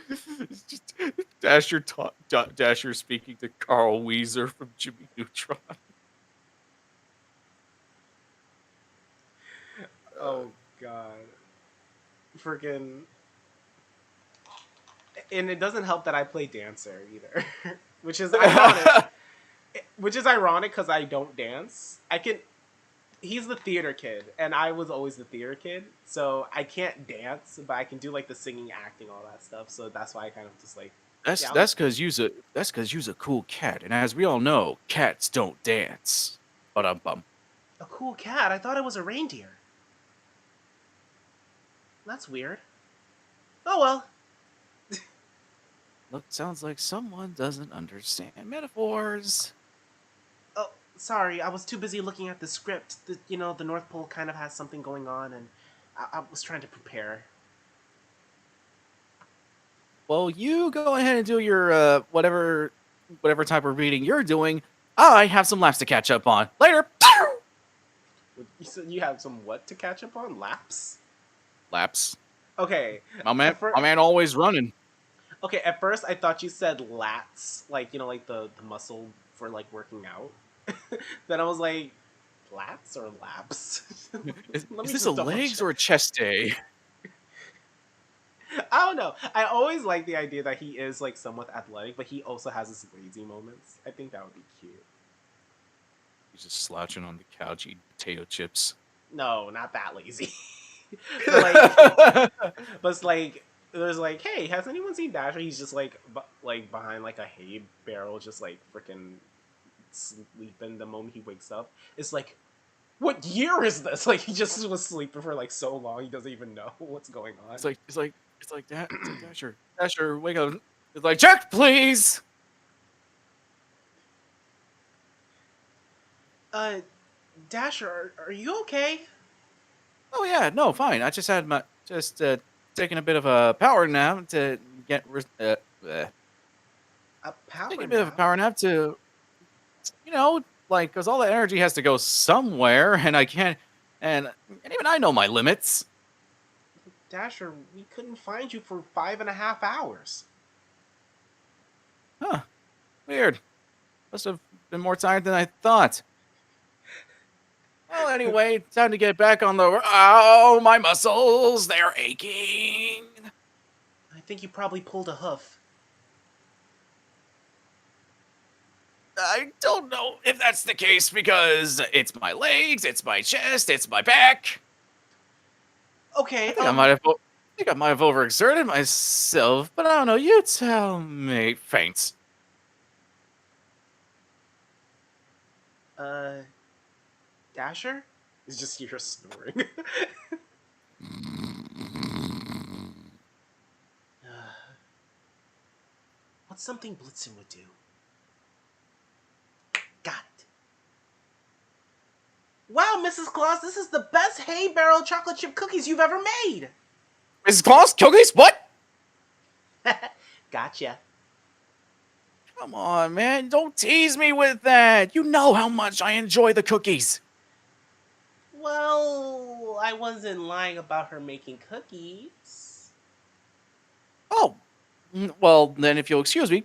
It's just Dasher speaking to Carl Weezer from Jimmy Neutron. Oh god, freaking. And it doesn't help that I play dancer either, which is ironic. Which is ironic because I don't dance. I can. He's the theater kid, and I was always the theater kid, so I can't dance, but I can do like the singing, acting, all that stuff. So that's why I kind of just like, That's yeah, that's because you's a cool cat, and as we all know, cats don't dance. But bum. a cool cat. I thought it was a reindeer. That's weird. Oh well. Look, sounds like someone doesn't understand metaphors. Oh, sorry. I was too busy looking at the script. The North Pole kind of has something going on, and I was trying to prepare. Well, you go ahead and do your whatever type of reading you're doing. I have some laps to catch up on. Later. You said you have some what to catch up on? Laps. Laps. Okay. My man always running. Okay, at first I thought you said lats, like like the muscle for like working out. Then I was like, lats or laps? Is, Let is me this just a double legs check. or a chest day? I don't know. I always like the idea that he is like somewhat athletic, but he also has his lazy moments. I think that would be cute. He's just slouching on the couch eating potato chips. No, not that lazy. but like, but it's like there's like, hey, has anyone seen Dasher? He's just like like behind like a hay barrel, just like freaking sleeping the moment he wakes up. It's like, what year is this? Like he just was sleeping for like so long he doesn't even know what's going on. It's like Dasher, wake up. It's like, check, please. Uh, Dasher, are you okay? Oh yeah, no, fine. I just had my taking a bit of a power nap to get A power taking a bit of a nap? power nap to like because all the energy has to go somewhere, and I can't, and even I know my limits. Dasher, we couldn't find you for 5.5 hours. Huh? Weird. Must have been more tired than I thought. Well, anyway, time to get back on the. Oh, my muscles, they're aching. I think you probably pulled a hoof. I don't know if that's the case because it's my legs, it's my chest, it's my back. Okay, I think I might have overexerted myself, but I don't know. You tell me. Faints. uh, Dasher? It's just you snoring. What's something Blitzen would do? Got it. Wow, Mrs. Claus, this is the best hay barrel chocolate chip cookies you've ever made! Mrs. Claus, cookies? What? Gotcha. Come on, man. Don't tease me with that. You know how much I enjoy the cookies. Well, I wasn't lying about her making cookies. Oh. Well, then if you'll excuse me.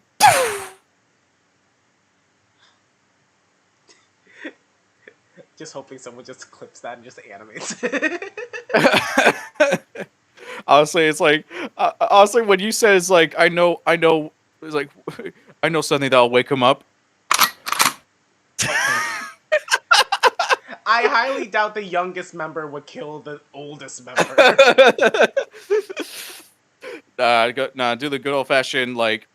Just hoping someone just clips that and just animates it. Honestly, it's like honestly when you said it's like I know it's like I know something that'll wake him up. I highly doubt the youngest member would kill the oldest member. Do the good old fashioned like.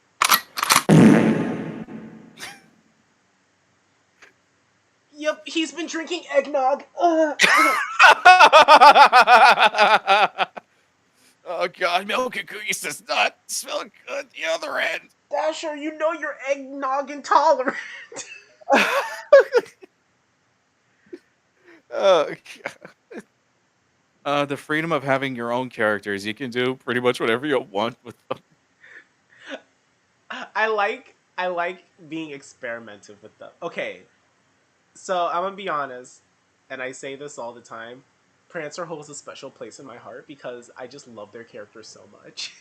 Yep, he's been drinking eggnog. Oh god, milk and cookies does not smell good. The other end. Dasher, you know you're eggnog intolerant. Uh, the freedom of having your own characters. You can do pretty much whatever you want with them. I like being experimental with them. Okay, so I'm gonna be honest, and I say this all the time. Prancer holds a special place in my heart because I just love their characters so much.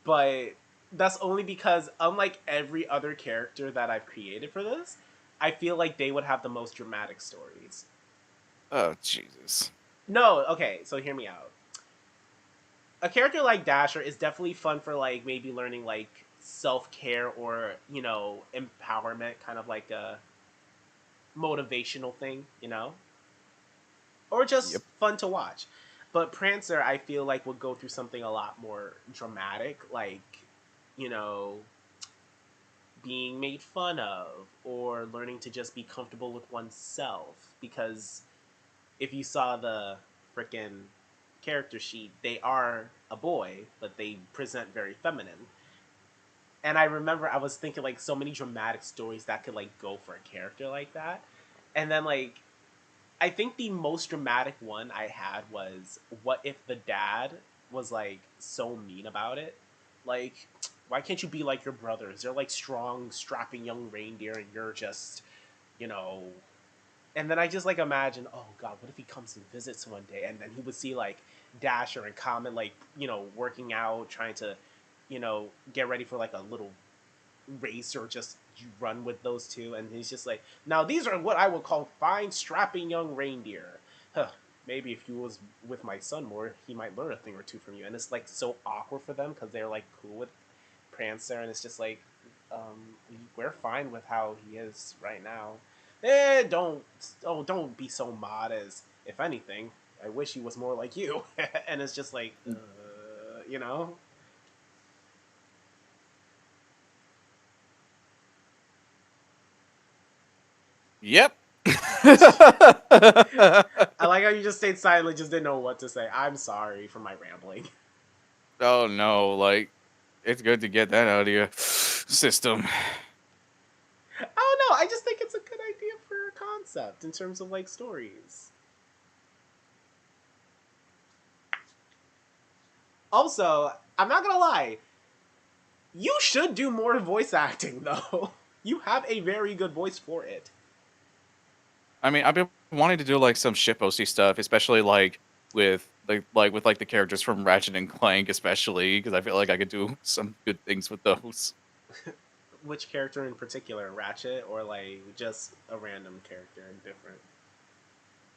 But that's only because, unlike every other character that I've created for this, I feel like they would have the most dramatic stories. Oh Jesus. No, okay, so hear me out. A character like Dasher is definitely fun for like maybe learning like self care or empowerment, kind of like a motivational thing, or just Yep. fun to watch. But Prancer, I feel like would go through something a lot more dramatic, like you know being made fun of or learning to just be comfortable with oneself. Because if you saw the freaking character sheet, they are a boy, but they present very feminine. And I remember I was thinking like so many dramatic stories that could like go for a character like that. And then like I think the most dramatic one I had was, what if the dad was like so mean about it? Like, why can't you be like your brothers? They're like strong, strapping young reindeer, and you're just, you know. And then I just like imagine, oh God, what if he comes and visits one day, and then he would see like Dasher and Comet, like working out, trying to, get ready for like a little race or just you run with those two, and he's just like, now these are what I would call fine strapping young reindeer. Huh, maybe if you was with my son more, he might learn a thing or two from you. And it's like so awkward for them because they're like cool with Prancer, and it's just like, we're fine with how he is right now. Don't be so modest. If anything, I wish he was more like you. And it's just like, you know. Yep. I like how you just stayed silent, just didn't know what to say. I'm sorry for my rambling. Oh no, like it's good to get that out of your system. I don't know. I just think it's a good idea for a concept in terms of like stories. Also, I'm not gonna lie. You should do more voice acting though. You have a very good voice for it. I mean, I've been wanting to do like some shitposty stuff, especially like with the characters from Ratchet and Clank, especially because I feel like I could do some good things with those. Which character in particular, Ratchet or like just a random character and different?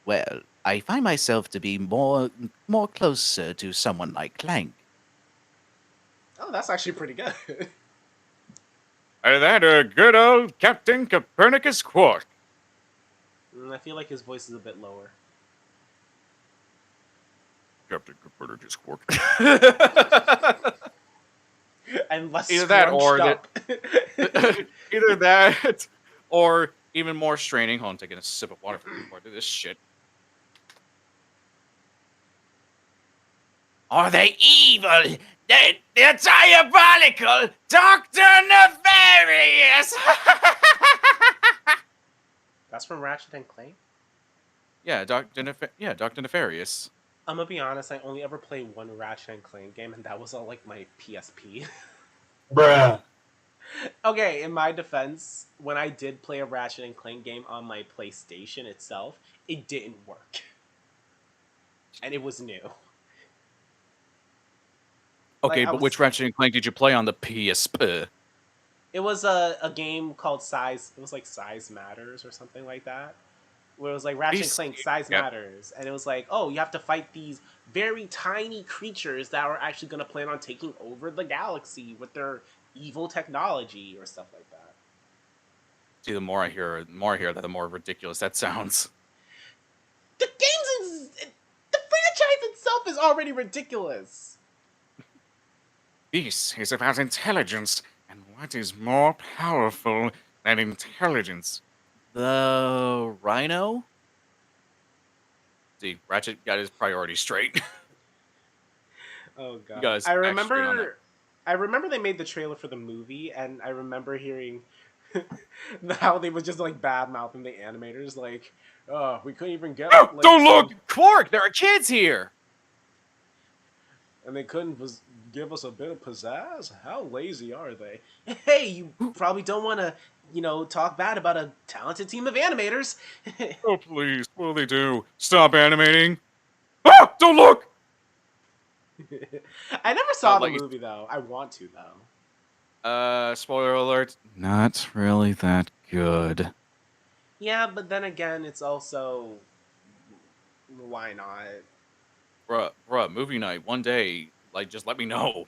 Well, I find myself to be more closer to someone like Clank. Oh, that's actually pretty good. Is that a good old Captain Copernicus Quark? I feel like his voice is a bit lower. Captain Copernicus Quark. And less Either that scrunched or up. either that or even more straining. Hold on, taking a sip of water before I do this shit. Are they evil? They're diabolical! Dr. Nefarious! That's from Ratchet and Clank. Yeah, Doctor Nefarious. I'm gonna be honest, I only ever played one Ratchet and Clank game, and that was on like my PSP. Bruh. Okay, in my defense, when I did play a Ratchet and Clank game on my PlayStation itself, it didn't work. And it was new. Like Okay, I but which was Ratchet and Clank did you play on the PSP? it was a game called Size, it was like Size Matters or something like that. Where it was like Ratchet and Clank Size Yep. Matters. And it was like, oh, you have to fight these very tiny creatures that are actually gonna plan on taking over the galaxy with their evil technology or stuff like that. See, the more I hear that, the more ridiculous that sounds. The the franchise itself is already ridiculous. This is about intelligence, and what is more powerful than intelligence? The Rhino? See, Ratchet got his priorities straight. Oh He god. got his facts straight on that. I remember they made the trailer for the movie, and I remember hearing how they was just like bad mouthing the animators, like, "Oh, we couldn't even get Oh, like don't look, some, Clark. There are kids here. and they couldn't give us a bit of pizzazz. How lazy are they? Hey, you probably don't want to, talk bad about a talented team of animators." Oh, please. What do they do? Stop animating. Ah, don't look. I never No, saw the like, movie though. I want to though. spoiler alert. Not really that good. Yeah, but then again, it's also why not? Bruh, movie night one day. Like, just let me know.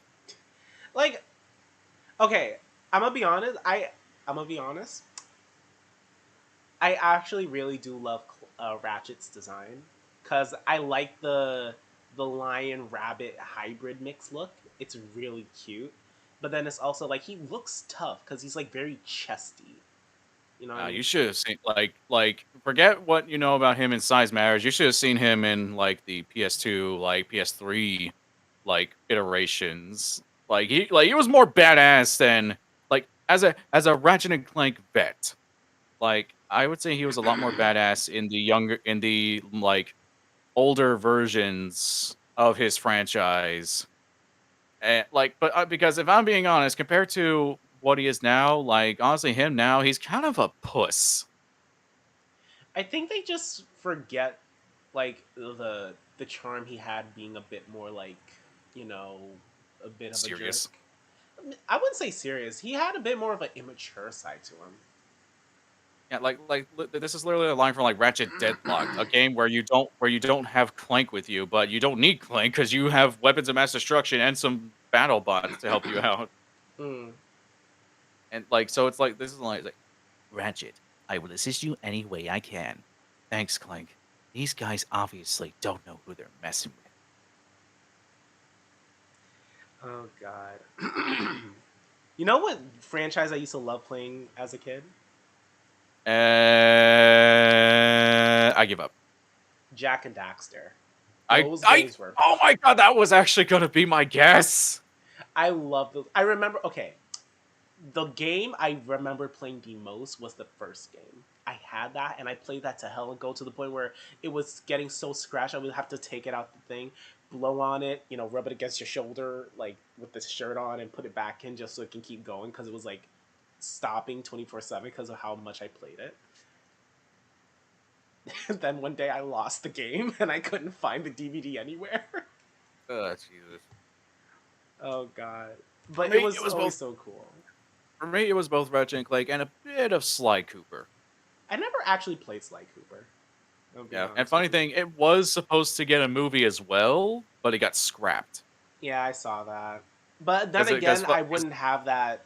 Like, okay, I'm gonna be honest. I'm gonna be honest. I actually really do love Ratchet's design because I like the lion rabbit hybrid mix look. It's really cute, but then it's also like he looks tough because he's like very chesty. You know what I mean? You should have seen forget what you know about him in Size Matters. You should have seen him in like the PS2, like PS3, like iterations. Like he was more badass than like as a Ratchet and Clank vet. Like I would say he was a lot more badass in the like older versions of his franchise. And like, but because if I'm being honest, compared to what he is now, like honestly, him now, he's kind of a puss. I think they just forget like the charm he had being a bit more like you know a bit of a jerk. Serious. I wouldn't say serious. He had a bit more of an immature side to Yeah, this is literally a line from like Ratchet Deadlocked, a game where you don't have Clank with you, but you don't need Clank because you have weapons of mass destruction and some battle bots to help you out. him. And like so it's like this is like Ratchet, I will assist you any way I can. Thanks, Clank. These guys obviously don't know who they're messing with. Oh God. You know what franchise I used to love playing as a kid? I give up. Jack and Daxter. Those I games were. oh my god, that was actually gonna be my guess. I love those. I remember. Okay, the game I remember playing the most was the first game. I had that and I played that to hell and go to the point where it was getting so scratched I would have to take it out the thing, blow on it, rub it against your shoulder like with the shirt on and put it back in just so it can keep going because it was like stopping 24/7 because of how much I played it. And then one day I lost the game and I couldn't find the DVD anywhere. Jesus. Oh god. For But it me, was always so cool. it was both Ratchet and Clank and a bit of Sly Cooper. I never actually played Sly Cooper. I'll be Yeah, and honest with funny you. thing, it was supposed to get a movie as well, but it got scrapped. Yeah, I saw that. But then Because again, I wouldn't have that,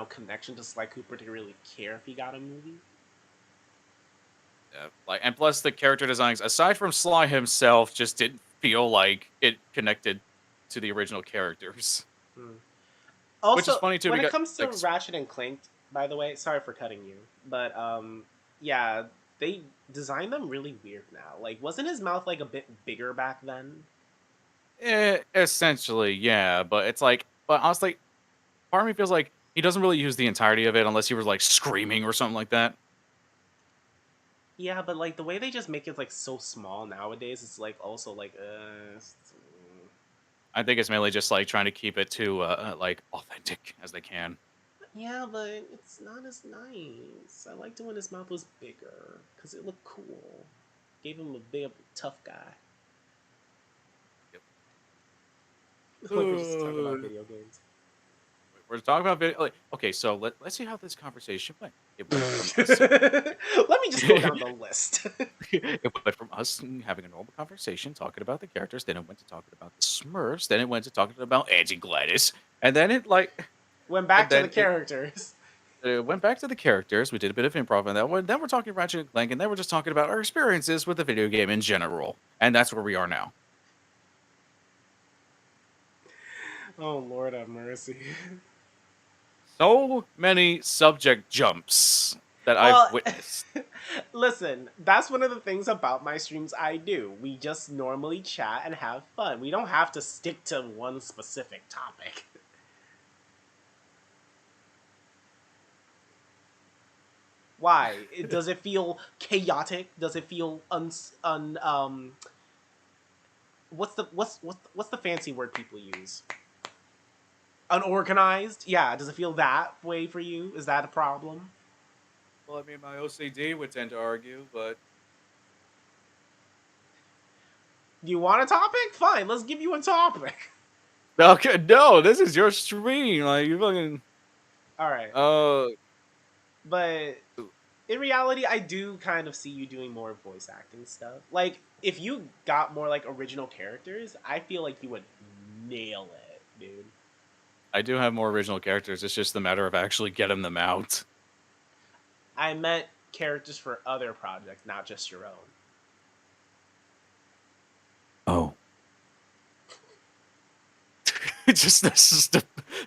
connection to Sly Cooper to really care if he got a movie. yeah, and plus the character designs, aside from Sly himself, just didn't feel like it connected to the original characters. Hmm. Which is Also, funny too, when it because comes to Ratchet and Clank, by the way, sorry for cutting you, but yeah, they designed them really weird now. Like, wasn't his mouth like a bit bigger back then? essentially, yeah, but it's like, but honestly, part of me feels like he doesn't really use the entirety of it unless he was like screaming or something like that. Yeah, but like the way they just make it like so small nowadays, it's like also like I think it's mainly just like trying to keep it to like authentic as they can. yeah, but it's not as nice. I liked it when his mouth was bigger because it looked cool. Gave him a big tough guy. Like we're just talking about Yep. video games. We're talking about video. Like, okay, so let's see how this conversation went. It went from us. Let me just go down the list. It went from us having a normal conversation, talking about the characters. Then it went to talking about the Smurfs. Then it went to talking about Angie Gladys. And then Went back and to the then characters. it went back to the characters. We did a bit of improv on that one. Then we're talking Ratchet and Clank, and then we're just talking about our experiences with the video game in general. And that's where we are now. Oh Lord have mercy. So many subject jumps that I've Well, witnessed. listen, that's one of the things about my streams I do. We just normally chat and have fun. We don't have to stick to one specific topic. Why? Does it feel chaotic? Does it feel what's the fancy word people use? Unorganized? Yeah. Does it feel that way for you? Is that a problem? Well, I mean, my OCD would tend to argue, but Do you want a topic? Fine, let's give you a topic. okay, no, this is your stream. Like you fucking. All right, Uh, but in reality, I do kind of see you doing more voice acting stuff. Like, if you got more like original characters, I feel like you would nail it, dude. I do have more original characters. It's just a matter of actually getting them out. I meant characters for other projects, not just your own. Oh. It just this is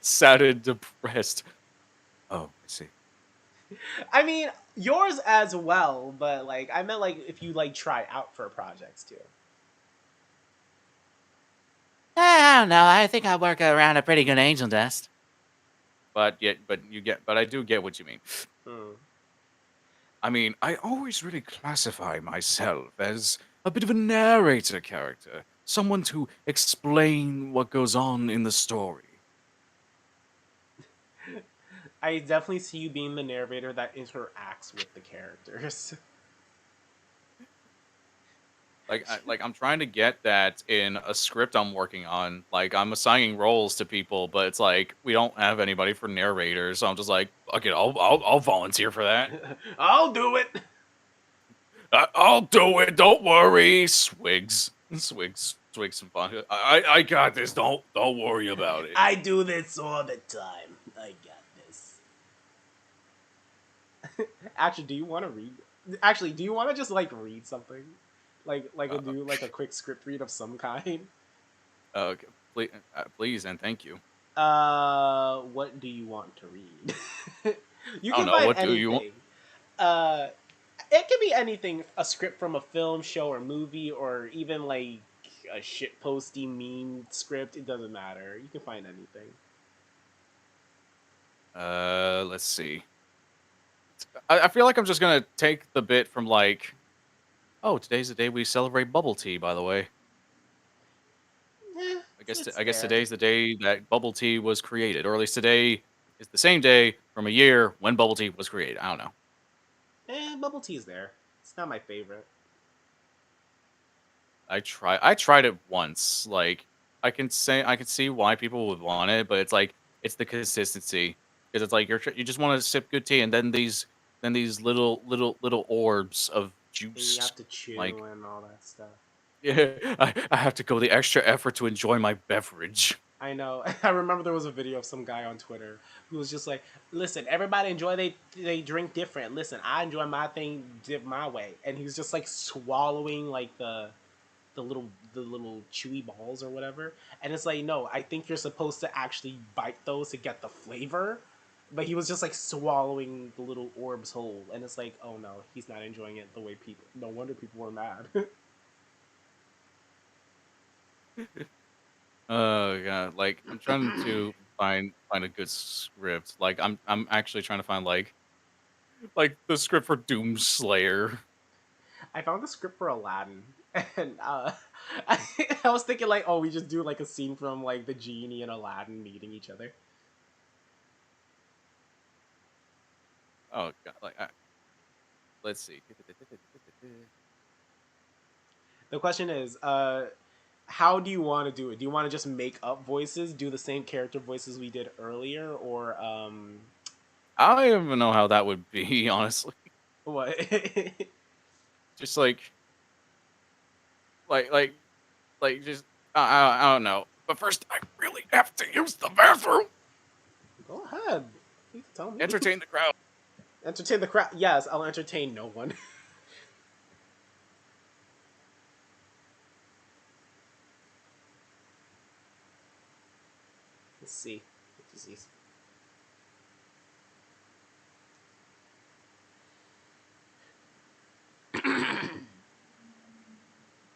sad and depressed. Oh, I see. I mean, yours as well, but like I meant like if you like try out for projects too. I don't know. I think I work around a pretty good angel dust. But I do get what you mean. Hmm. I mean, I always really classify myself as a bit of a narrator character, someone to explain what goes on in the story. I definitely see you being the narrator that interacts with the characters. I'm trying to get that in a script I'm working on. Like I'm assigning roles to people, but it's like we don't have anybody for narrators. So I'm just like, okay, I'll volunteer for that. I'll do it. I'll do it. Don't worry. Swigs some fun. I got this. Don't worry about it. I do this all the time. I got this. Actually, do you want to read? Actually, do you want to just like read something, do like a quick script read of some kind? Okay, please and thank you. What do you want to read? You I don't can know. find What do you want? anything. Uh, it can be anything. A script from a film, show, or movie, or even like a shit posty meme script. It doesn't matter. You can find anything. Let's see. I feel like I'm just gonna take the bit from like, oh, today's the day we celebrate bubble tea. By the way, Yeah, it's I guess there. today's the day that bubble tea was created, or at least today is the same day from a year when bubble tea was created. I don't know. Bubble tea is there. It's not my favorite. I tried it once. Like I can see why people would want it, but it's like it's the consistency because it's like you just want to sip good tea, and then these little orbs of And you juice. have to chew Like and all that stuff. yeah, I have to go the extra effort to enjoy my beverage. I know. I remember there was a video of some guy on Twitter who was just like, "Listen, everybody enjoy they drink different. Listen, I enjoy my thing dip my way." And he was just like swallowing like the little chewy balls or whatever. And it's like, no, I think you're supposed to actually bite those to get the flavor. But he was just like swallowing the little orbs whole, and it's like, oh no, he's not enjoying it the way people. No wonder people were mad. Oh god, like I'm trying to find a good script. Like I'm actually trying to find like the script for Doomslayer. I found the script for Aladdin, and I, I was thinking like, oh, we just do like a scene from like the genie and Aladdin meeting each other. Oh god, let's see. The question is, how do you want to do it? Do you want to just make up voices, do the same character voices we did earlier, or I don't even know how that would be, honestly. what? Just like like just I don't know. But first, I really have to use the bathroom. Go ahead. You can tell me. Entertain the crowd. Entertain the crowd. Yes, I'll entertain no one. Let's see. Disease.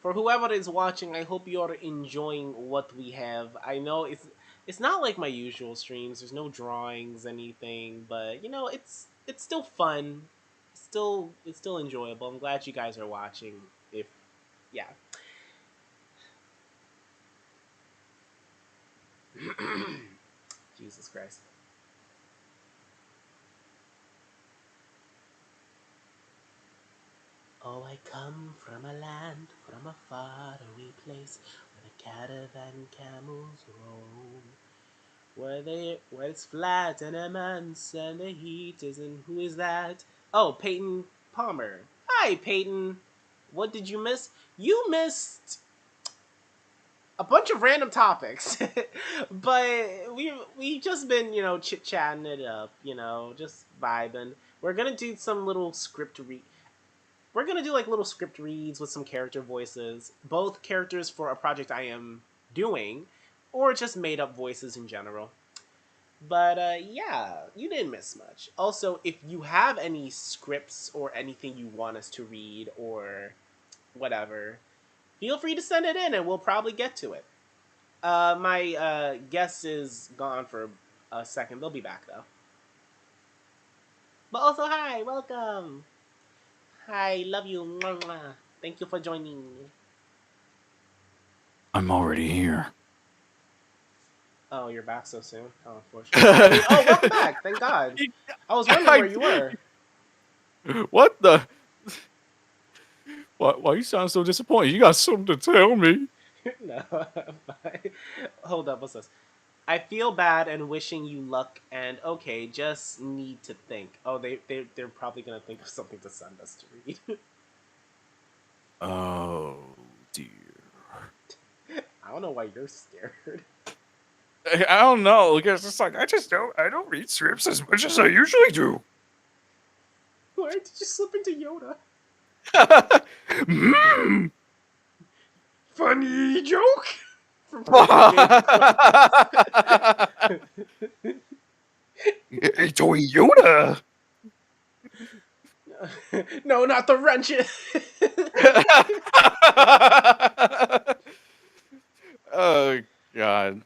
For whoever is watching, I hope you are enjoying what we have. I know it's not like my usual streams. There's no drawings, anything, but you know, it's still fun. still enjoyable. I'm glad you guys are watching. If yeah. Jesus Christ. Oh, I come from a land, from a faraway place, where the caravan camels roam. Where it's flat and immense, and the heat isn't. Who is that? Oh, Peyton Palmer. Hi, Peyton. What did you miss? You missed a bunch of random topics, but we just been chit chatting it up, just vibing. We're gonna do some little script read. We're gonna do like little script reads with some character voices, both characters for a project I am doing, or just made up voices in general. But yeah, you didn't miss much. Also, if you have any scripts or anything you want us to read or whatever, feel free to send it in and we'll probably get to it. My guest is gone for a second. They'll be back though. But also, hi, welcome. Hi, love you. Mwah, mwah. Thank you for joining. I'm already here. Oh, you're back so soon. Oh, unfortunately. I mean, oh, welcome back. Thank God. I was wondering where you were. What the? Why you sound so disappointed? You got something to tell me. No, hold up. What's this? I feel bad and wishing you luck. And okay, just need to think. Oh, they're probably gonna think of something to send us to read. Oh dear. I don't know why you're scared. I don't know because it's like I don't read scripts as much as I usually do. Why did you slip into Yoda? Mm. Funny joke. From Hey, Toy Yoda. No, not the wrench. Oh God.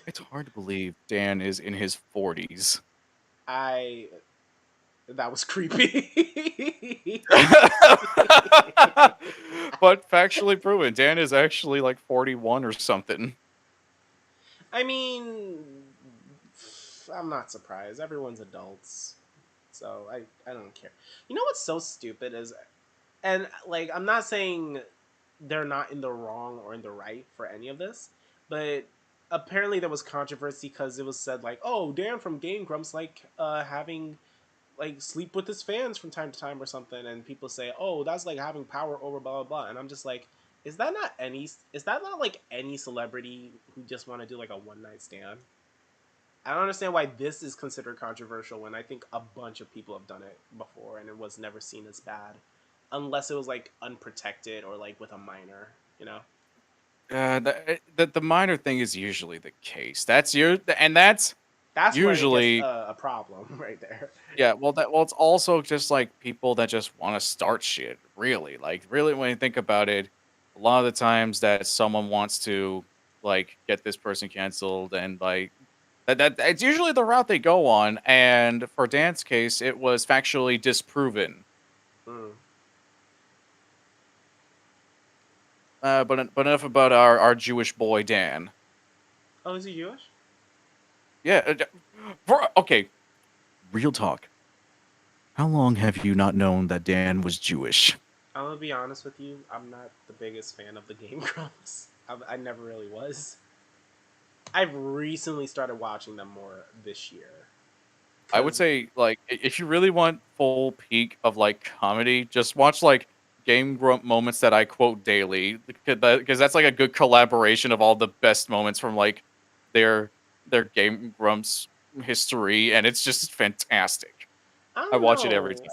It's hard to believe Dan is in his 40s. That was creepy. But factually proven, Dan is actually like 41 or something. I mean, I'm not surprised. Everyone's adults. So I don't care. You know what's so stupid is, and like, I'm not saying they're not in the wrong or in the right for any of this, but apparently there was controversy because it was said like, oh, Dan from Game Grumps like having like sleep with his fans from time to time or something, and people say, oh, that's like having power over blah blah blah, and I'm just like, is that not like any celebrity who just want to do like a one night stand? I don't understand why this is considered controversial when I think a bunch of people have done it before and it was never seen as bad, unless it was like unprotected or like with a minor, you know. The minor thing is usually the case. That's That's where it gets usually a problem right there. yeah. Well, it's also just like people that just want to start shit. Really, like really, when you think about it, a lot of the times that someone wants to like get this person canceled and like that it's usually the route they go on. And for Dan's case, it was factually disproven. Mm. But enough about our Jewish boy Dan. Oh, is he Jewish? Yeah. Okay. Real talk. How long have you not known that Dan was Jewish? I'm gonna be honest with you. I'm not the biggest fan of the Game Grumps. I never really was. I've recently started watching them more this year. I would 'Cause- say, like, if you really want full peak of like comedy, just watch like Game Grump moments that I quote daily, because that's like a good collaboration of all the best moments from like their their Game Grumps history, and it's just fantastic. I I don't watch it every know. time.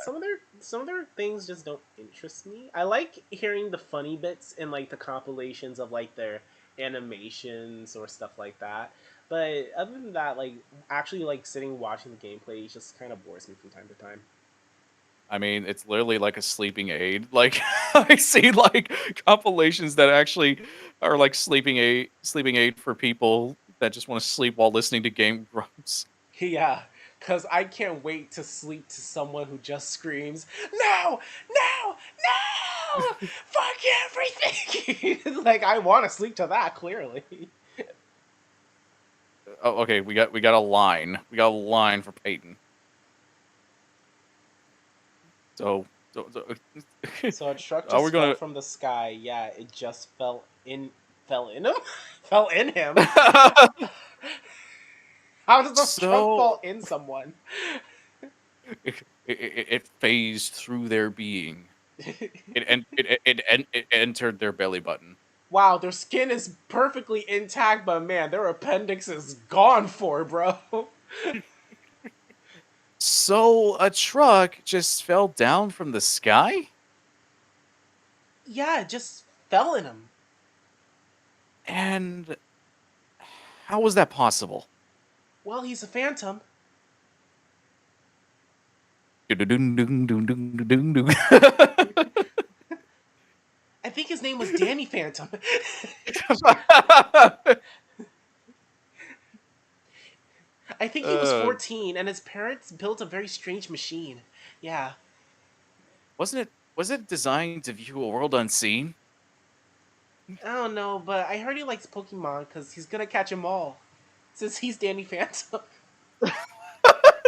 Some of their things just don't interest me. I like hearing the funny bits in like the compilations of like their animations or stuff like that. But other than that, like actually like sitting watching the gameplay just kind of bores me from time to time. I mean, it's literally like a sleeping aid. Like I see like compilations that actually are like sleeping aid for people that just want to sleep while listening to Game Grumps. Yeah, Because I can't wait to sleep to someone who just screams, "No! No! No! Fuck everything!" Like, I want to sleep to that, clearly. Oh, okay. We got a line. We got a line for Peyton. So So a truck are we just fell gonna? from the sky. Yeah, it just fell in him? Fell in him? How does a truck So fall in someone? it phased through their being. It entered their belly button. Wow, their skin is perfectly intact, but man, their appendix is gone for, bro. So a truck just fell down from the sky, Yeah, it just fell in him. and how was that possible? Well, he's a phantom. Dun-dun-dun-dun-dun-dun-dun-dun. I think his name was Danny Phantom. I think he was uh, 14, and his parents built a very strange machine. Yeah. was it designed to view a world unseen? I don't know, but I heard he likes Pokemon because he's gonna catch them all. Since he's Danny Phantom.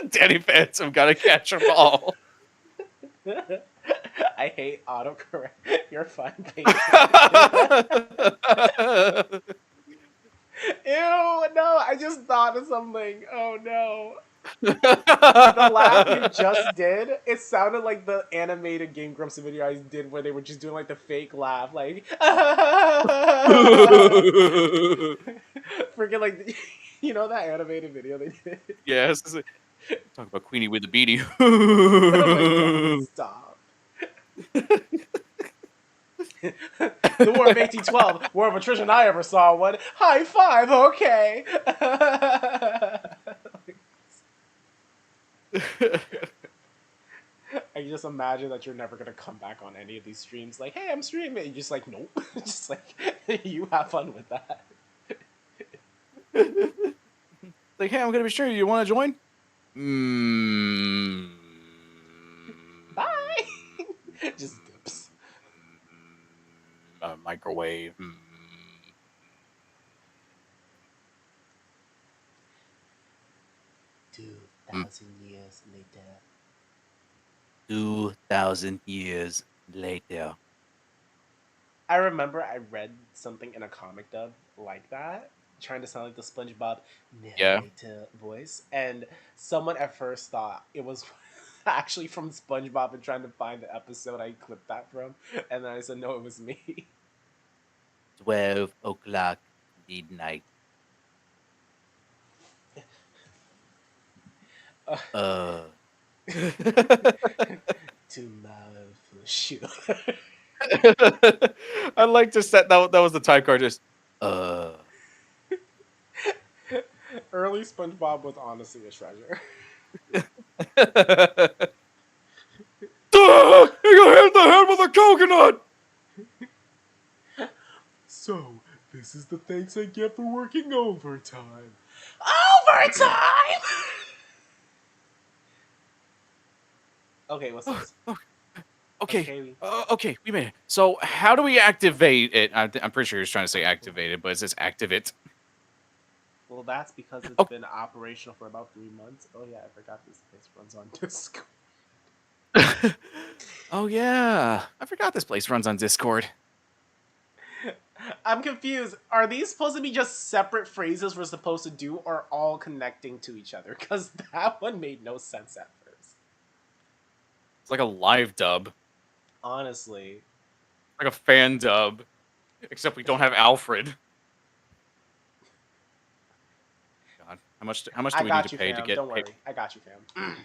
Danny Phantom gotta catch them all. I hate autocorrect. You're fine, Peyton. Ew, no, I just thought of something. Oh no. The laugh you just did, it sounded like the animated Game Grumps video I did where they were just doing like the fake laugh, like freaking like you know that animated video they did? Yes. Talk about Queenie with the beanie. Oh my god, stop. The War of 1812, War of Attrition I ever saw one. High five, okay. I just imagine that you're never gonna come back on any of these streams. Like, hey, I'm streaming. You're just like, nope. Just like, you have fun with that. Like, hey, I'm gonna be sure. You want to join? Mm. Bye. Just dips. Microwave. 2,000 years later. 2,000 years later. I remember I read something in a comic dub like that, trying to sound like the SpongeBob Yeah. narrator voice, and someone at first thought it was actually from SpongeBob and trying to find the episode I clipped that from, and then I said no, it was me. 12 o'clock midnight. Tomorrow for sure. I like to set that was the time card. Just Early SpongeBob was honestly a treasure. He got hit in the head with a coconut. So, this is the thanks I get for working overtime. Overtime! Okay, what's this? Okay. Okay, we made it. So, how do we activate it? I'm pretty sure he was trying to say activate it, but it says activate. Well, that's because it's Oh. been operational for about 3 months. Oh yeah, I forgot this place runs on Discord. Oh yeah, I forgot this place runs on Discord. I'm confused. Are these supposed to be just separate phrases we're supposed to do, or all connecting to each other? Because that one made no sense at first. It's like a live dub, Honestly. like a fan dub, except we don't have Alfred. God, how much do I we need got to you, pay fam. to get Don't paid? worry. I got you, fam.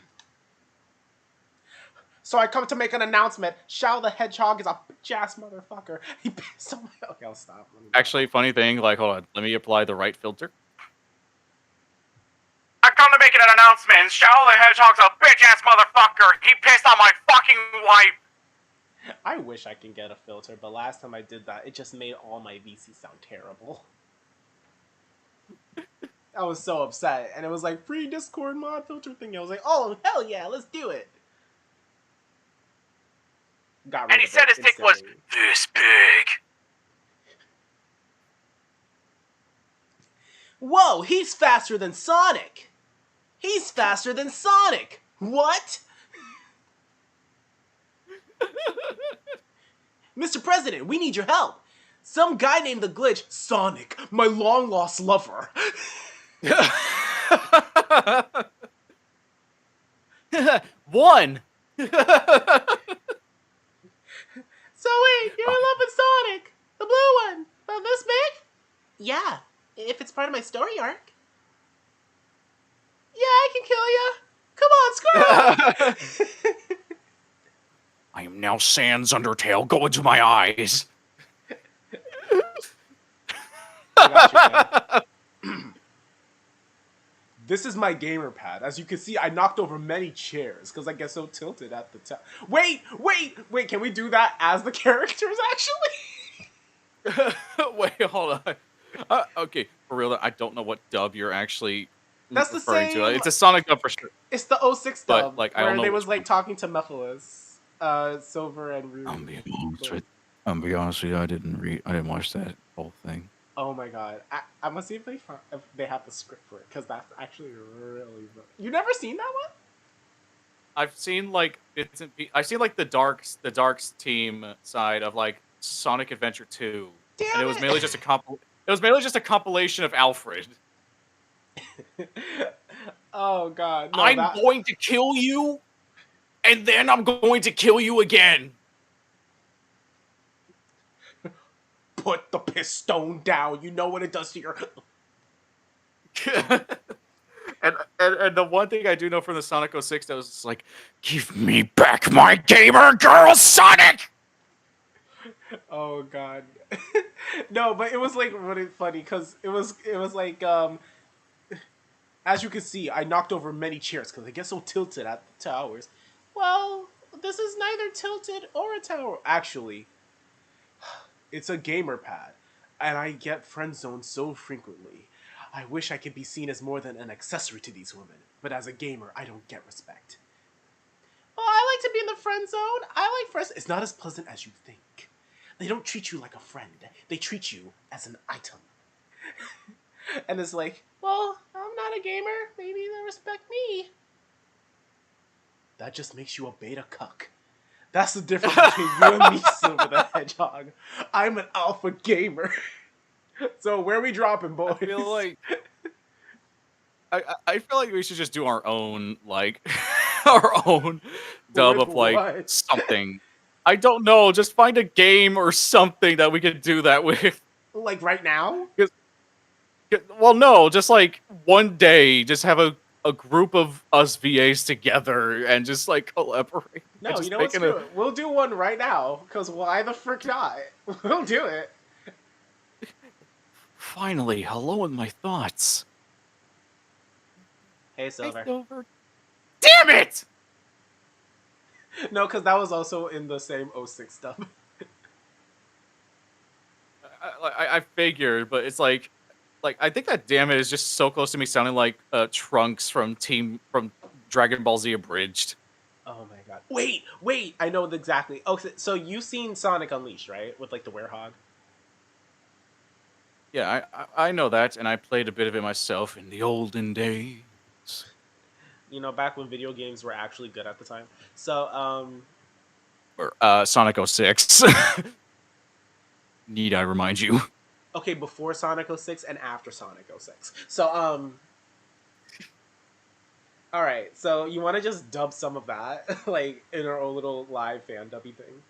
So I come to make an announcement. Shao the Hedgehog is a bitch-ass motherfucker. He pissed on my... Okay, I'll stop. Actually, funny thing, like, hold on, let me apply the right filter. I come to make an announcement. Shao the Hedgehog's a bitch-ass motherfucker. He pissed on my fucking wife. I wish I can get a filter, but last time I did that, it just made all my VC sound terrible. I was so upset, and it was like free Discord mod filter thing. I was like, oh hell yeah, let's do it. Got rid And he of said it his dick was instantly. this big. Whoa, he's faster than Sonic! He's faster than Sonic! What? Mr. President, we need your help. Some guy named the Glitch, Sonic, my long lost lover. One. So wait, you're in love with Sonic, the blue one, about this big? Yeah, if it's part of my story arc. Yeah, I can kill ya. Come on, Squirrel. I am now Sans Undertale. Go into my eyes. I got you, man. This is my gamer pad. As you can see, I knocked over many chairs because I get so tilted at the top. Wait! Can we do that as the characters, actually? Wait, hold on. Okay, for real, I don't know what dub you're actually That's the referring to. same- It's a Sonic dub for sure. It's the 06 But, dub, like, I where don't know they was which like one. talking to Mephiles, Silver and Ruby. I'm be honest with you, I didn't watch that whole thing. Oh my god! I must see if they have the script for it, because that's actually really good. You never seen that one? I've seen like I've seen like the Darks team side of like Sonic Adventure 2, Damn and it was it. mainly just a It was mainly just a compilation of Alfred. Oh god! No, I'm going to kill you, and then I'm going to kill you again. Put the pistone down. You know what it does to your. and the one thing I do know from the Sonic 06 that was just like, give me back my gamer girl, Sonic. Oh god. No, but it was like really funny because it was like as you can see, I knocked over many chairs because I get so tilted at the towers. Well, this is neither tilted or a tower. Actually, it's a gamer pad, and I get friend zoned so frequently. I wish I could be seen as more than an accessory to these women, but as a gamer, I don't get respect. Well, I like to be in the friend zone. I like friends. It's not as pleasant as you think. They don't treat you like a friend. They treat you as an item. And it's like, well, I'm not a gamer. Maybe they respect me. That just makes you a beta cuck. That's the difference between you and me, Silver the Hedgehog. I'm an alpha gamer. So where are we dropping, boys? I feel like we should just do our own like our own dub With of like what? something. I don't know. Just find a game or something that we could do that with. Like right now? Well, no, just like one day, just have a group of us VAs together and just like collaborate. No, and just you know what? making Screw it. We'll do one right now, because why the frick not? We'll do it. Finally, hello in my thoughts. Hey, Silver. Damn it! No, because that was also in the same 06 dub. I figured, but it's like I think that damn it is just so close to me sounding like Trunks from Dragon Ball Z Abridged. Oh my god. Wait! I know exactly. Okay, so you've seen Sonic Unleashed, right? With like the werehog? Yeah, I know that, and I played a bit of it myself in the olden days. You know, back when video games were actually good at the time. So, Or Sonic 06. Need I remind you? okay, before Sonic 06 and after Sonic 06. So, alright, so you want to just dub some of that? Like, in our own little live fan dubby thing?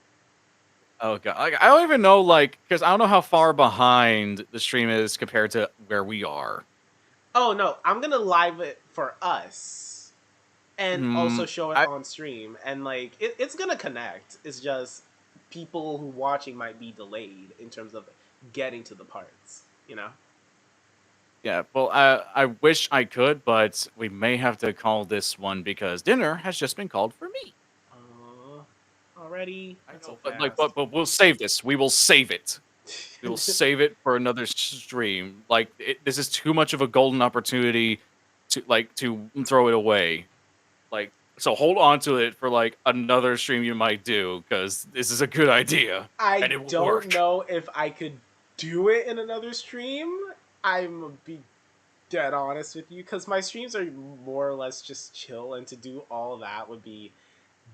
Oh god, like, I don't even know, like, because I don't know how far behind the stream is compared to where we are. Oh, no, I'm gonna live it for us. And also show it on stream. And, like, it's gonna connect. It's just people who watching might be delayed in terms of getting to the parts, you know? Yeah, well, I wish I could, but we may have to call this one because dinner has just been called for me. Already? I That's know, so but fast. but we'll save this. We will save it. We'll save it for another stream. Like this is too much of a golden opportunity to throw it away. Like so, hold on to it for like another stream you might do because this is a good idea I and it will don't work. know if I could do it in another stream. I'm gonna be dead honest with you because my streams are more or less just chill, and to do all that would be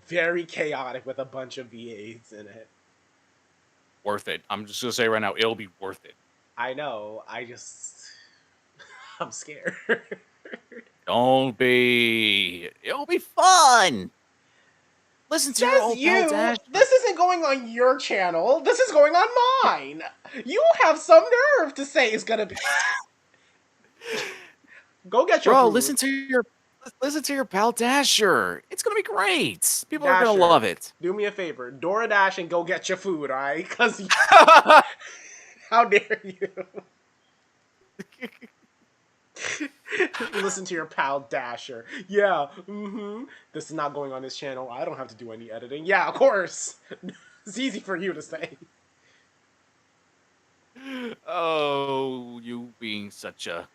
very chaotic with a bunch of VAs in it. Worth it. I'm just gonna say right now, it'll be worth it. I know. I'm scared. Don't be. It'll be fun. Listen to your Says old pal you. Dash. This isn't going on your channel. This is going on mine. You have some nerve to say it's gonna be. Go get your Bro, food. listen to your pal Dasher. It's gonna be great. People are Dasher, gonna love it. do me a favor. DoorDash and go get your food, alright? Because how dare you? Listen to your pal Dasher. Yeah, This is not going on this channel. I don't have to do any editing. Yeah, of course. It's easy for you to say. Oh, you being such a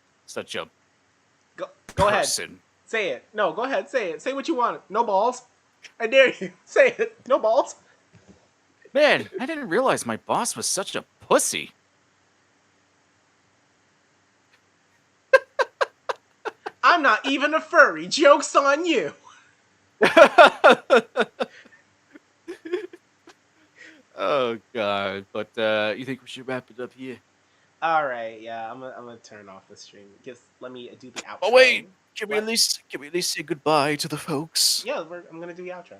Go ahead. person. Say it. No, go ahead. Say it. Say what you want. No balls. I dare you. Say it. No balls. Man, I didn't realize my boss was such a pussy. I'm not even a furry. Joke's on you. Oh god, but you think we should wrap it up here? All right, yeah, I'm gonna turn off the stream. Just let me do the outro. Oh wait, can we What? at least say goodbye to the folks? Yeah, I'm gonna do the outro.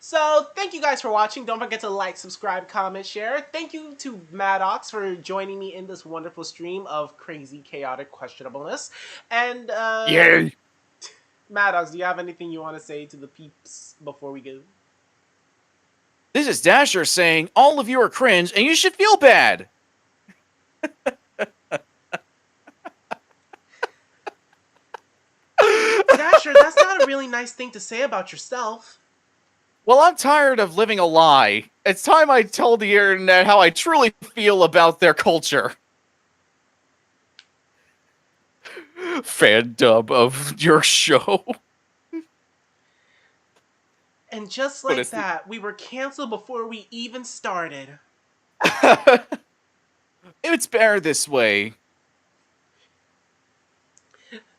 So, thank you guys for watching. Don't forget to like, subscribe, comment, share. Thank you to Maddox for joining me in this wonderful stream of crazy, chaotic questionableness. And, Yay! Maddox, do you have anything you want to say to the peeps before we go? This is Dasher saying all of you are cringe and you should feel bad. Dasher, that's not a really nice thing to say about yourself. Well, I'm tired of living a lie. It's time I told the internet how I truly feel about their culture. Fan dub of your show. And just like that, we were canceled before we even started. It's better this way.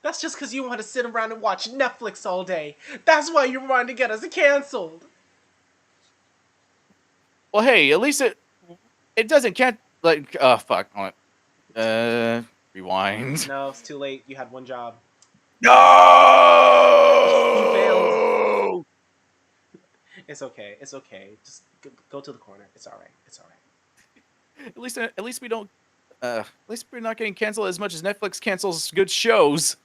That's just because you want to sit around and watch Netflix all day. That's why you wanted to get us canceled. Well, hey, at least it can't like fuck. Rewind. No, it's too late. You had one job. No. You failed. It's okay. It's okay. Just go to the corner. It's all right. It's all right. At least we don't. At least we're not getting canceled as much as Netflix cancels good shows.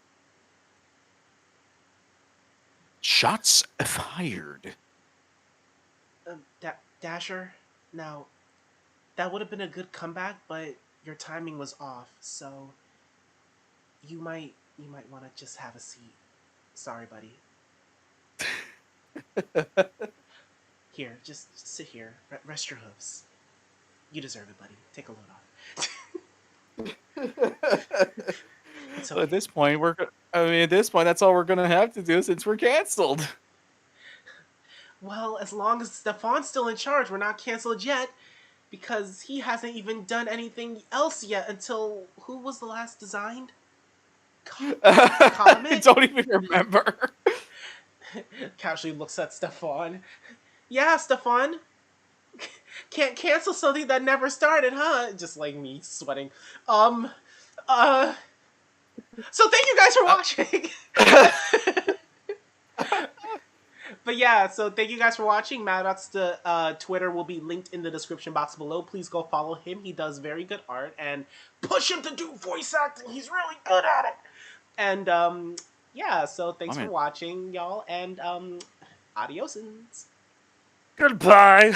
Shots fired. Dasher, now, that would have been a good comeback, but your timing was off, so you might want to just have a seat. Sorry, buddy. Here, just sit here. Rest your hooves. You deserve it, buddy. Take a load off. It's okay. At this point, that's all we're gonna have to do since we're canceled. Well, as long as Stefan's still in charge, we're not canceled yet, because he hasn't even done anything else yet until... Who was the last designed? I don't even remember. Casually looks at Stefan. Yeah, Stefan. Can't cancel something that never started, huh? Just like me sweating. So thank you guys for watching. But yeah, so thank you guys for watching. Maddox, the Twitter will be linked in the description box below. Please go follow him. He does very good art. And push him to do voice acting. He's really good at it. And yeah, so thanks for watching, y'all. And adiosins. Goodbye.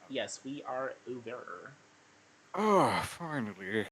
Yes, we are over. Oh, finally.